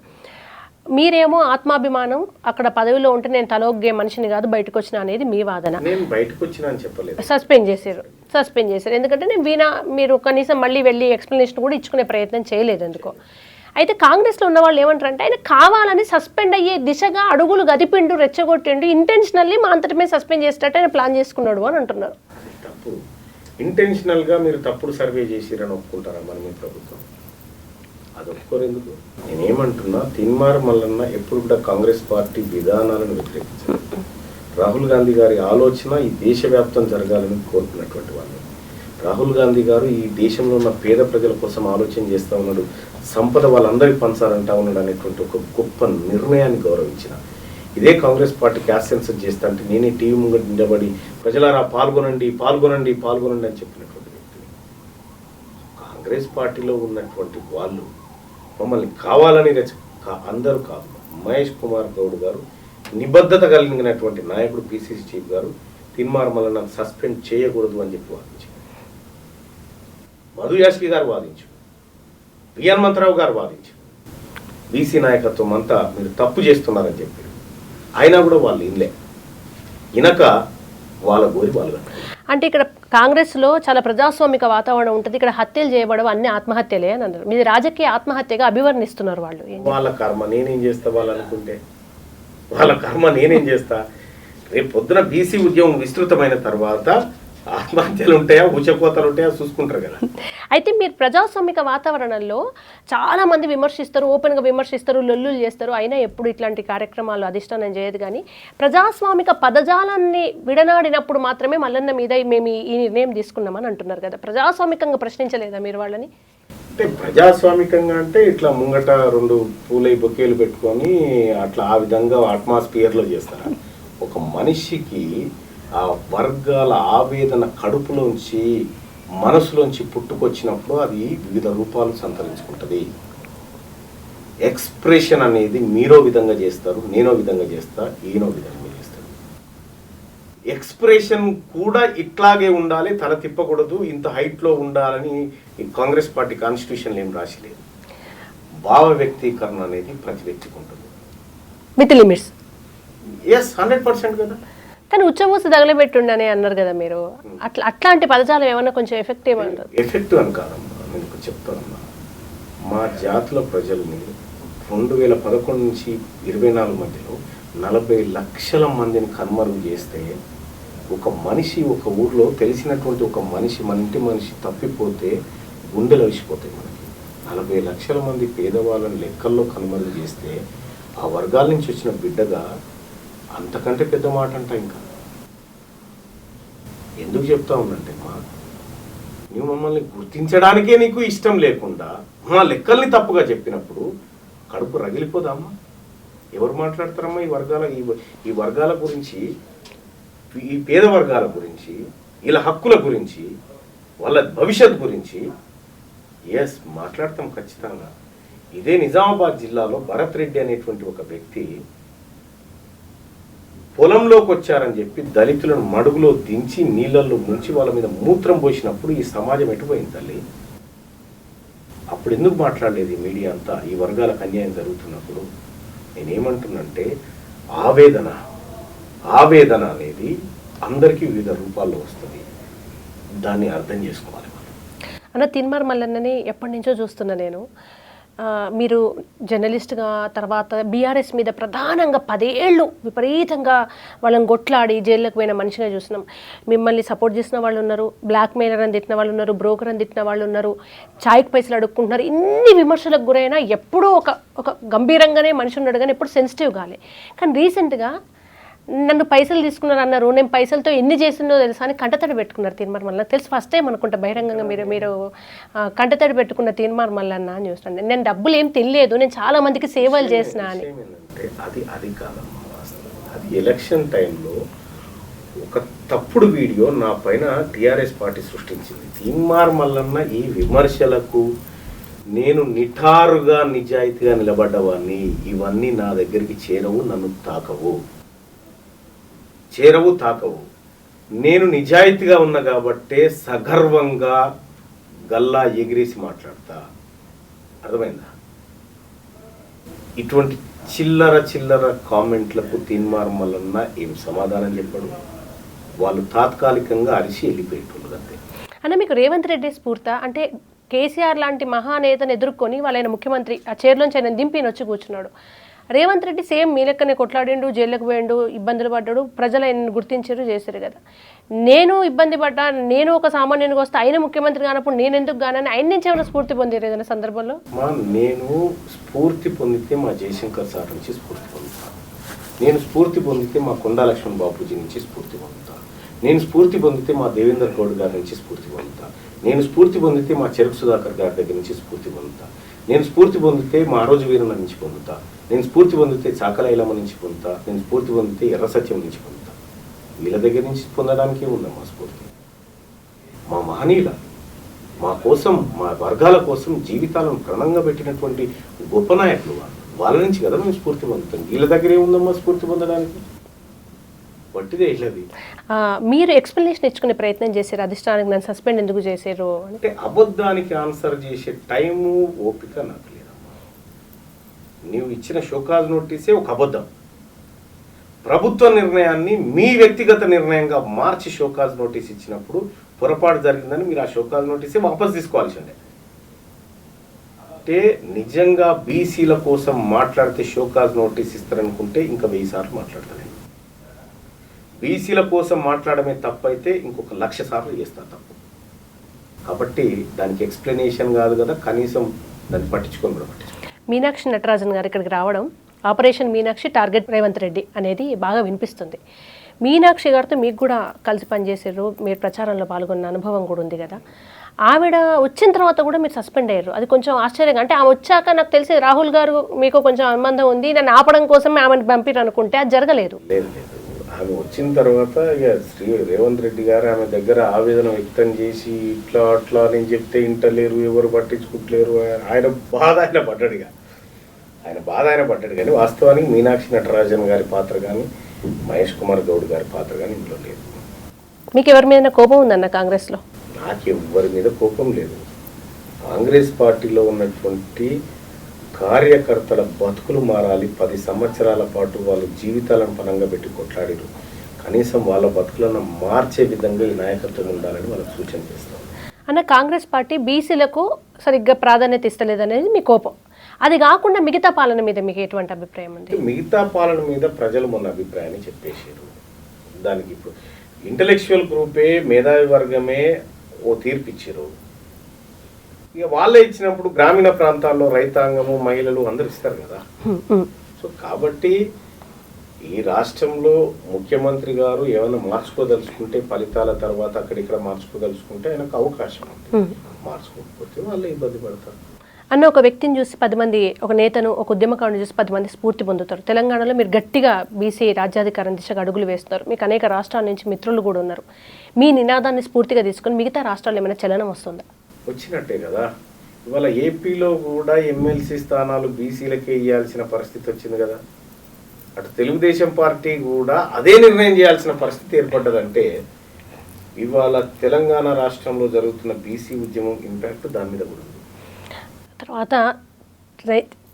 మీరేమో ఆత్మాభిమానం, అక్కడ పదవిలో ఉంటే నేను తలొగ్గే మనిషిని కాదు బయటకు వచ్చిన అనేది మీ వాదన. నేను బయటకు వచ్చినా అని చెప్పలేదు, సస్పెండ్ చేశారు. ఎందుకంటే నేను మీరు కనీసం మళ్ళీ వెళ్ళి ఎక్స్ప్లెనేషన్ కూడా ఇచ్చుకునే ప్రయత్నం చేయలేదు ఎందుకో. అయితే కాంగ్రెస్లో ఉన్న వాళ్ళు ఏమంటారంటే ఆయన కావాలని సస్పెండ్ అయ్యే దిశగా అడుగులు గదిపిండు, రెచ్చగొట్టిండు, ఇంటెన్షనల్లీ మా అంతటమే సస్పెండ్ చేసేటట్టు ఆయన ప్లాన్ చేసుకున్నాడు అని అంటున్నారు. ఇంటెన్షనల్గా మీరు తప్పుడు సర్వే చేసిరని ఒప్పుకుంటారా మరి మీ ప్రభుత్వం? అది ఒప్పుకోరు ఎందుకు? నేనేమంటున్నా, తిన్మార్ మల్లన్న ఎప్పుడు కూడా కాంగ్రెస్ పార్టీ విధానాలను వ్యతిరేకించారు. రాహుల్ గాంధీ గారి ఆలోచన ఈ దేశవ్యాప్తం జరగాలని కోరుకున్నటువంటి వాళ్ళు. రాహుల్ గాంధీ గారు ఈ దేశంలో ఉన్న పేద ప్రజల కోసం ఆలోచన చేస్తూ ఉన్నాడు, సంపద వాళ్ళందరికీ పంచాలంటా ఉన్నాడు అనేటువంటి ఒక గొప్ప నిర్ణయాన్ని గౌరవించిన ఇదే కాంగ్రెస్ పార్టీ క్యాష్ సెన్సర్ చేస్తా అంటే నేనే టీవీ ముందు నిలబడి ప్రజలారా పాల్గొనండి పాల్గొనండి పాల్గొనండి అని చెప్పినటువంటి వ్యక్తిని. కాంగ్రెస్ పార్టీలో ఉన్నటువంటి వాళ్ళు మమ్మల్ని కావాలని అందరూ కాదు. మహేష్ కుమార్ గౌడ్ గారు నిబద్ధత కలిగినటువంటి నాయకుడు, పిసిసి చీఫ్ గారు తిన్మార్ మల్లన్న సస్పెండ్ చేయకూడదు అని చెప్పి వాదించారు. మధు యాష్కి గారు వాదించారు, వి హనుమంతరావు గారు వాదించారు. బీసీ నాయకత్వం అంతా మీరు తప్పు చేస్తున్నారని చెప్పారు. అయినా కూడా వాళ్ళు ఇనక వాళ్ళ గోరి వాళ్ళు. అంటే ఇక్కడ కాంగ్రెస్లో చాలా ప్రజాస్వామిక వాతావరణం ఉంటుంది, ఇక్కడ హత్యలు చేయబడవు, అన్ని ఆత్మహత్యలే అని అన్నారు. మీది రాజకీయ ఆత్మహత్యగా అభివర్ణిస్తున్నారు వాళ్ళు. వాళ్ళ కర్మ నేనేం చేస్తా, వాళ్ళు అనుకుంటే వాళ్ళ కర్మ నేనేం చేస్తా. రేపు పొద్దున బీసీ ఉద్యమం విస్తృతమైన తర్వాత ఆత్మహత్యలు ఉంటాయా, ఊచకోతలు ఉంటాయా చూసుకుంటారు కదా. అయితే మీరు ప్రజాస్వామిక వాతావరణంలో చాలా మంది విమర్శిస్తారు, ఓపెన్గా విమర్శిస్తారు, లొల్లులు చేస్తారు, అయినా ఎప్పుడు ఇట్లాంటి కార్యక్రమాలు అధిష్టానం చేయదు. కానీ ప్రజాస్వామిక పదజాలాన్ని విడనాడినప్పుడు మాత్రమే మల్లన్న మీద మేము ఈ నిర్ణయం తీసుకున్నామని అంటున్నారు కదా. ప్రజాస్వామికంగా ప్రశ్నించలేదా మీరు వాళ్ళని? అంటే ప్రజాస్వామికంగా అంటే ఇట్లా ముంగట 2 పూలై బొకేలు పెట్టుకొని అట్లా ఆ విధంగా అట్మాస్ఫియర్లో చేస్తారా? ఒక మనిషికి ఆ వర్గాల ఆవేదన కడుపులోంచి మనసులోంచి పుట్టుకొచ్చినప్పుడు అది వివిధ రూపాలు సంతరించుకుంటుంది. ఎక్స్ప్రెషన్ అనేది మీరో విధంగా చేస్తారు, నేనో విధంగా చేస్తా, ఈయనో విధంగా చేస్తారు. ఎక్స్ప్రెషన్ కూడా ఇట్లాగే ఉండాలి, తల తిప్పకూడదు, ఇంత హైట్లో ఉండాలని ఈ కాంగ్రెస్ పార్టీ కాన్స్టిట్యూషన్లో ఏం రాసిలేదు. భావ వ్యక్తీకరణ అనేది ప్రతి వ్యక్తికి ఉంటుంది, విత్ లిమిట్స్. ఎస్, 100% కదా. కానీ ఉచ్చమూసి తగలబెట్టుండని అన్నారు కదా మీరు. అట్లాంటి పదజాలం ఏమన్నా కొంచెం ఎఫెక్టివ్ అంటారు? ఎఫెక్టివ్ అని కాదమ్మా, నేను చెప్తానమ్మా. మా జాతుల ప్రజల్ని 2011 నుంచి 24 మధ్యలో 40 లక్షల మందిని కనుమరుగు చేస్తే, ఒక మనిషి ఒక ఊర్లో తెలిసినటువంటి ఒక మనిషి, మన ఇంటి మనిషి తప్పిపోతే గుండెలు అలిసిపోతాయి మనకి. 40 లక్షల మంది పేదవాళ్ళని లెక్కల్లో కనుమరుగు చేస్తే ఆ వర్గాల నుంచి వచ్చిన బిడ్డగా అంతకంటే పెద్ద మాట అంట ఇంకా ఎందుకు చెప్తా ఉందంటే, నువ్వు మమ్మల్ని గుర్తించడానికే నీకు ఇష్టం లేకుండా మా లెక్కల్ని తప్పుగా చెప్పినప్పుడు కడుపు రగిలిపోదామా? ఎవరు మాట్లాడతారమ్మా ఈ వర్గాల గురించి, ఈ పేద వర్గాల గురించి, వీళ్ళ హక్కుల గురించి, వాళ్ళ భవిష్యత్ గురించి? ఎస్, మాట్లాడతాం ఖచ్చితంగా. ఇదే నిజామాబాద్ జిల్లాలో భరత్ రెడ్డి అనేటువంటి ఒక వ్యక్తి పొలంలోకి వచ్చారని చెప్పి దళితులను మడుగులో దించి నీళ్ళల్లో ముంచి వాళ్ళ మీద మూత్రం పోసినప్పుడు ఈ సమాజం ఎటుపోయింది తల్లి? అప్పుడు ఎందుకు మాట్లాడలేదు ఈ మీడియా అంతా? ఈ వర్గాలకు అన్యాయం జరుగుతున్నప్పుడు నేనేమంటున్నంటే, ఆవేదన అనేది అందరికీ వివిధ రూపాల్లో వస్తుంది, దాన్ని అర్థం చేసుకోవాలి. అన్న తిన్మార్ మల్లన్నని ఎప్పటి నుంచో చూస్తున్నా నేను. మీరు జర్నలిస్ట్గా, తర్వాత బీఆర్ఎస్ మీద ప్రధానంగా 10 ఏళ్ళు విపరీతంగా వాళ్ళని కొట్లాడి జైల్లోకి పోయిన మనిషిగా చూసినాం. మిమ్మల్ని సపోర్ట్ చేసిన వాళ్ళు ఉన్నారు, బ్లాక్ మెయిలర్ అని తిట్టిన వాళ్ళు ఉన్నారు, బ్రోకర్ అని తిట్టిన వాళ్ళు ఉన్నారు, ఛాయ్కి పైసలు అడుక్కుంటున్నారు. ఇన్ని విమర్శలకు గురైనా ఎప్పుడూ ఒక గంభీరంగానే మనిషి ఉన్నాడు, కానీ ఎప్పుడు సెన్సిటివ్ కాలే. కానీ రీసెంట్గా నన్ను పైసలు తీసుకున్నారు అన్నారు, నేను పైసలతో ఎన్ని చేసిందో తెలుసా అని కంటతడి పెట్టుకున్నారు తిన్మార్ మల్లన్న. తెలుసు, ఫస్ట్ టైం అనుకుంటా బహిరంగంగా మీరు కంటతడి పెట్టుకున్న తిన్మార్ మల్లన్న అని చూస్తాను. నేను డబ్బులు ఏం తినలేదు, నేను చాలా మందికి సేవలు చేసిన అని. అది కాదమ్మా, అది ఎలక్షన్ టైంలో ఒక తప్పుడు వీడియో నా పైన టీఆర్ఎస్ పార్టీ సృష్టించింది. తిన్మార్ మల్లన్న ఈ విమర్శలకు నేను నిఠారుగా నిజాయితీగా నిలబడ్డవాన్ని, ఇవన్నీ నా దగ్గరికి చేరవు, నన్ను తాకవు. నేను నిజాయితీగా ఉన్నా కాబట్టే సగర్వంగా గల్లా ఎగిరేసి మాట్లాడతా. అర్థమైందా? ఇటువంటి చిల్లర కామెంట్లకు తిన్మార్ మల్లన్న ఏం సమాధానం చెప్పడు. వాళ్ళు తాత్కాలికంగా అరిసి వెళ్ళిపోయేటోళ్ళు అంతే. అన్న, మీకు రేవంత్ రెడ్డి స్ఫూర్త అంటే కేసీఆర్ లాంటి మహానేతను ఎదుర్కొని వాళ్ళైన ముఖ్యమంత్రి ఆ చైర్లోంచి ఆయన దింపిని వచ్చి కూర్చున్నాడు. రేవంత్ రెడ్డి సేమ్ మీ లెక్కనే కొట్లాడిండు, జైలుకు పోయిండు, ఇబ్బందులు పడ్డాడు, ప్రజలు ఆయన గుర్తించారు, చేశారు కదా. నేను ఇబ్బంది పడ్డా, నేను ఒక సామాన్యునికి వస్తే ఆయన ముఖ్యమంత్రి కానప్పుడు నేను ఎందుకు కానని ఆయన నుంచి ఏమైనా స్ఫూర్తి పొందారు ఏదైనా సందర్భంలో? నేను స్ఫూర్తి పొందితే మా జయశంకర్ సార్ నుంచి స్ఫూర్తి పొందుతాను. నేను స్ఫూర్తి పొందితే మా కొండా లక్ష్మణ్ బాపూజీ నుంచి స్ఫూర్తి పొందుతాను. నేను స్ఫూర్తి పొందితే మా దేవేందర్ గౌడ్ గారి నుంచి స్ఫూర్తి పొందుతాను. నేను స్ఫూర్తి పొందితే మా చెరుకు సుధాకర్ గారి దగ్గర నుంచి స్ఫూర్తి పొందుతాను. నేను స్ఫూర్తి పొందితే మా రోజు వీరన్న నుంచి పొందుతా. నేను స్ఫూర్తి పొందితే చాకలైలమ్మ నుంచి పొందుతా. నేను స్ఫూర్తి పొందితే ఎర్ర సత్యం నుంచి పొందుతా. వీళ్ళ దగ్గర నుంచి పొందడానికి ఉందా మా స్ఫూర్తి? మా మహనీయుల, మా కోసం, మా వర్గాల కోసం జీవితాలను ప్రణంగా పెట్టినటువంటి గొప్ప నాయకులు వాళ్ళ నుంచి కదా మేము స్ఫూర్తి పొందుతాం. వీళ్ళ దగ్గర ఏముందమ్మా స్ఫూర్తి పొందడానికి? పట్టిదే ఇల్లది. మీరు ఎక్స్ప్లెనేషన్ ఇచ్చుకునే ప్రయత్నం చేశారు, అధిష్టానానికి నన్ను సస్పెండ్ ఎందుకు చేశారు అంటే అబద్ధానికి ఆన్సర్ చేసే టైము ఓపిక నాకు లేదమ్మా. నీవు ఇచ్చిన షోకాజ్ నోటీసే ఒక అబద్ధం. ప్రభుత్వ నిర్ణయాన్ని మీ వ్యక్తిగత నిర్ణయంగా మార్చి షోకాజ్ నోటీస్ ఇచ్చినప్పుడు పొరపాటు జరిగిందని మీరు ఆ షోకాజ్ నోటీసే వాపస్ తీసుకోవాల్సిందే. అంటే నిజంగా బీసీల కోసం మాట్లాడితే షోకాజ్ నోటీస్ ఇస్తారనుకుంటే ఇంకా 1000 సార్లు మాట్లాడతాను. బీసీల కోసం మాట్లాడమే తప్పైతే ఇంకొక 1,00,000 సార్లు చేస్తా తప్పు. కాబట్టి దానికి ఎక్స్ప్లెనేషన్ కాదు కదా, కనీసం దాన్ని పట్టించుకొని కూడా పట్టించుకో. మీనాక్షి నటరాజన్ గారు ఇక్కడికి రావడం, ఆపరేషన్ మీనాక్షి టార్గెట్ రేవంత్ రెడ్డి అనేది బాగా వినిపిస్తుంది. మీనాక్షి గారితో మీకు కూడా కలిసి పనిచేసారు, మీరు ప్రచారంలో పాల్గొన్న అనుభవం కూడా ఉంది కదా. ఆవిడ వచ్చిన తర్వాత కూడా మీరు సస్పెండ్ అయ్యారు, అది కొంచెం ఆశ్చర్యంగా. అంటే ఆమె వచ్చాక నాకు తెలిసి రాహుల్ గారు మీకు కొంచెం అనుబంధం ఉంది, నన్ను ఆపడం కోసమే ఆమెను పంపిరు అనుకుంటే అది జరగలేదు. లేదు లేదు, ఆమె వచ్చిన తర్వాత ఇక రేవంత్ రెడ్డి గారు ఆమె దగ్గర ఆవేదన వ్యక్తం చేసి ఇట్లా అట్లా నేను చెప్తే ఇంటలేరు, ఎవరు పట్టించుకుంటలేరు, ఆయన బాధ ఆయన పడ్డాడు. ఆయన బాధ ఆయన పడ్డాడు. కానీ వాస్తవానికి మీనాక్షి నటరాజన్ గారి పాత్ర కానీ మహేష్ కుమార్ గౌడ్ గారి పాత్ర కానీ ఇంట్లో లేదు. మీకు ఎవరి మీద కోపం ఉందన్న కాంగ్రెస్లో? నాకు ఎవరి మీద కోపం లేదు. కాంగ్రెస్ పార్టీలో ఉన్నటువంటి కార్యకర్తల బతుకులు మారాలి. 10 సంవత్సరాల పాటు వాళ్ళు జీవితాలను పనంగా పెట్టి కొట్లాడారు. కనీసం వాళ్ళ బతుకులను మార్చే విధంగా ఈ నాయకత్వం ఉండాలని వాళ్ళకి సూచన చేస్తాం. అన్న, కాంగ్రెస్ పార్టీ బీసీలకు సరిగ్గా ప్రాధాన్యత ఇస్తలేదనేది మీ కోపం. అది కాకుండా మిగతా పాలన మీద మీకు ఎటువంటి అభిప్రాయం ఉంది? మిగతా పాలన మీద ప్రజలు మొన్న అభిప్రాయాన్ని చెప్పేశారు. దానికి ఇప్పుడు ఇంటలెక్చువల్ గ్రూపే, మేధావి వర్గమే ఓ తీర్పు ఇచ్చారు. ఇక వాళ్ళే ఇచ్చినప్పుడు గ్రామీణ ప్రాంతాల్లో రైతాంగము, మహిళలు అందరు ఇస్తారు కదా. సో కాబట్టి ఈ రాష్ట్రంలో ముఖ్యమంత్రి గారు ఏమైనా మార్చుకోదలుచుకుంటే, ఫలితాల తర్వాత అక్కడిక్కడ మార్చుకోదలుచుకుంటే ఆయనకు అవకాశం ఉంది. మార్చుకోకపోతే వాళ్ళే ఇబ్బంది పడతారు. అన్న, ఒక వ్యక్తిని చూసి 10 మంది, ఒక నేతను, ఒక ఉద్యమకారుని చూసి 10 మంది స్ఫూర్తి పొందుతారు. తెలంగాణలో మీరు గట్టిగా బీసీ రాజ్యాధికారం దిశగా అడుగులు వేస్తున్నారు. మీకు అనేక రాష్ట్రాల నుంచి మిత్రులు కూడా ఉన్నారు. మీ నినాదాన్ని స్ఫూర్తిగా తీసుకొని మిగతా రాష్ట్రాల్లో ఏమైనా చలనం వస్తుందా? వచ్చినట్టే కదా. ఇవాళ ఏపీలో కూడా ఎమ్మెల్సీ స్థానాలు బీసీలకే ఇవ్వాల్సిన పరిస్థితి వచ్చింది కదా. అటు తెలుగుదేశం పార్టీ కూడా అదే నిర్ణయం చేయాల్సిన పరిస్థితి ఏర్పడ్డదంటే ఇవాళ తెలంగాణ రాష్ట్రంలో జరుగుతున్న బీసీ ఉద్యమం ఇంపాక్ట్ దాని మీద కూడా ఉంది. తర్వాత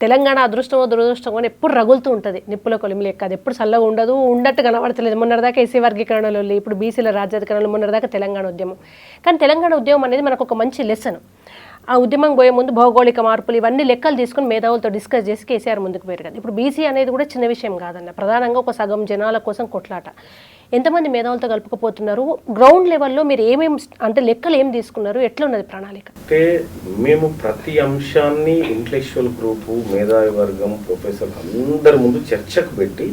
తెలంగాణ అదృష్టమో దురదృష్టమో అని ఎప్పుడు రగులుతూ ఉంటుంది, నిప్పుల కొలిమి లెక్క. అది ఎప్పుడు చల్లగా ఉండదు, ఉండట్టు కనబడతలేదు. మొన్నటిదాకా ఎస్సీ వర్గీకరణలో, ఇప్పుడు బీసీల రాజ్యాధికారంలో, మొన్నటిదాకా తెలంగాణ ఉద్యమం. కానీ తెలంగాణ ఉద్యమం అనేది మనకు ఒక మంచి లెసన్. ఆ ఉద్యమం పోయే ముందు భౌగోళిక మార్పులు ఇవన్నీ లెక్కలు తీసుకుని మేధావులతో డిస్కస్ చేసి కేసీఆర్ ముందుకు పోయారు కదా. ఇప్పుడు బీసీ అనేది కూడా చిన్న విషయం కాదన్న, ప్రధానంగా ఒక సగం జనాల కోసం కొట్లాట. ఎంతమంది మేధావులతో కలుపుకపోతున్నారు? గ్రౌండ్ లెవెల్లో మీరు ఏమేమి, అంటే లెక్కలు ఏం తీసుకున్నారు? ఎట్లున్నది ప్రణాళిక? అంటే మేము ప్రతి అంశాన్ని ఇంటలెక్చువల్ గ్రూపు, మేధావి వర్గం, ప్రొఫెసర్ అందరి ముందు చర్చకు పెట్టి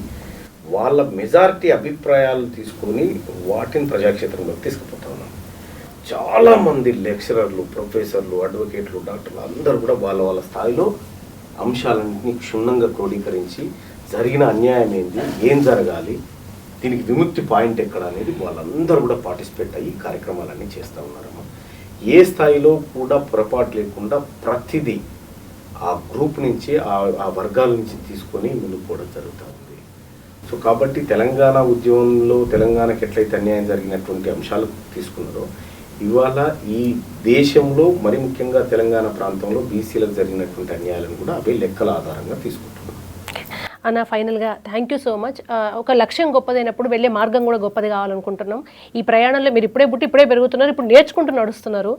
వాళ్ళ మెజారిటీ అభిప్రాయాలు తీసుకొని వాటిని ప్రజాక్షేత్రంలోకి తీసుకుపోతా ఉన్నాం. చాలామంది లెక్చరర్లు, ప్రొఫెసర్లు, అడ్వకేట్లు, డాక్టర్లు అందరూ కూడా వాళ్ళ వాళ్ళ స్థాయిలో అంశాలన్నింటినీ క్షుణ్ణంగా క్రోడీకరించి జరిగిన అన్యాయం ఏంది, ఏం జరగాలి, దీనికి విముక్తి పాయింట్ ఎక్కడ అనేది వాళ్ళందరూ కూడా పార్టిసిపేట్ అయ్యి కార్యక్రమాలన్నీ చేస్తూ ఉన్నారమ్మా. ఏ స్థాయిలో కూడా పొరపాటు లేకుండా ప్రతిదీ ఆ గ్రూప్ నుంచి, ఆ వర్గాల నుంచి తీసుకొని ముందుకు పోవడం జరుగుతూ ఉంది. సో కాబట్టి తెలంగాణ ఉద్యమంలో తెలంగాణకి ఎట్లయితే అన్యాయం జరిగినటువంటి అంశాలు తీసుకున్నారో ఇవాళ ఈ దేశంలో మరి ముఖ్యంగా తెలంగాణ ప్రాంతంలో బీసీలకు జరిగినటువంటి అన్యాయాలను కూడా అవే లెక్కల ఆధారంగా తీసుకుంటున్నాం. అన్న ఫైనల్గా థ్యాంక్ యూ సో మచ్. ఒక లక్ష్యం గొప్పదైనప్పుడు వెళ్ళే మార్గం కూడా గొప్పది కావాలనుకుంటున్నాం. ఈ ప్రయాణంలో మీరు ఇప్పుడే పుట్టి ఇప్పుడే పెరుగుతున్నారు, ఇప్పుడు నేర్చుకుంటూ నడుస్తున్నారు.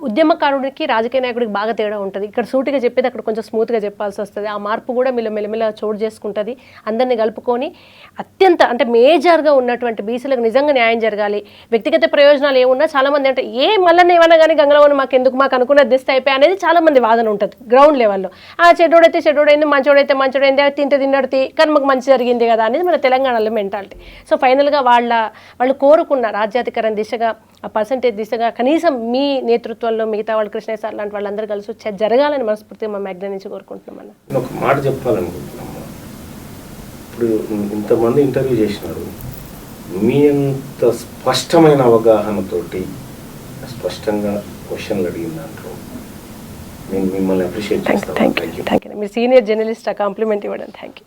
ఉద్యమకారుడికి రాజకీయ నాయకుడికి బాగా తేడా ఉంటుంది. ఇక్కడ సూటిగా చెప్పేది అక్కడ కొంచెం స్మూత్గా చెప్పాల్సి వస్తుంది. ఆ మార్పు కూడా మీలో మెల్లమెల్ల చోటు చేసుకుంటుంది. అందరినీ కలుపుకొని అత్యంత అంటే మేజర్గా ఉన్నటువంటి బీసీలకు నిజంగా న్యాయం జరగాలి. వ్యక్తిగత ప్రయోజనాలు ఏమున్నా చాలామంది అంటే మళ్ళీ ఏమన్నా కానీ గంగలవని మాకు అనుకున్నది దిస్తే అయిపోయి అనేది చాలామంది వాదన ఉంటుంది గ్రౌండ్ లెవెల్లో. చెడ్డోడైతే చెడ్డోడైంది, మంచోడైతే మంచోడైంది, తింటే తిన్నడితే కానీ మాకు మంచి జరిగింది కదా అనేది మన తెలంగాణలో మెంటాలిటీ. సో ఫైనల్గా వాళ్ళు కోరుకున్న రాజ్యాధికారం దిశగా, ఆ పర్సంటేజ్ దిశగా కనీసం మీ నేతృత్వంలో మిగతా వాళ్ళు కృష్ణయ్య సార్ లాంటి వాళ్ళందరూ కలిసి జరగాలని మనస్ఫూర్తిగా మా మ్యాగ్నా నుంచి కోరుకుంటున్నాం అన్న. నేను ఒక మాట చెప్పాలనుకుంటున్నాము. ఇప్పుడు ఇంతమంది ఇంటర్వ్యూ చేసినారు, మీ అంత స్పష్టమైన అవగాహనతోటి స్పష్టంగా క్వశ్చన్లు అడిగిన దాంట్లో నేను మిమ్మల్ని అప్రిషియేట్ చేస్తాను. Thank you. మీరు సీనియర్ జర్నలిస్ట్, ఆ కాంప్లిమెంట్ ఇవ్వడం థ్యాంక్ యూ.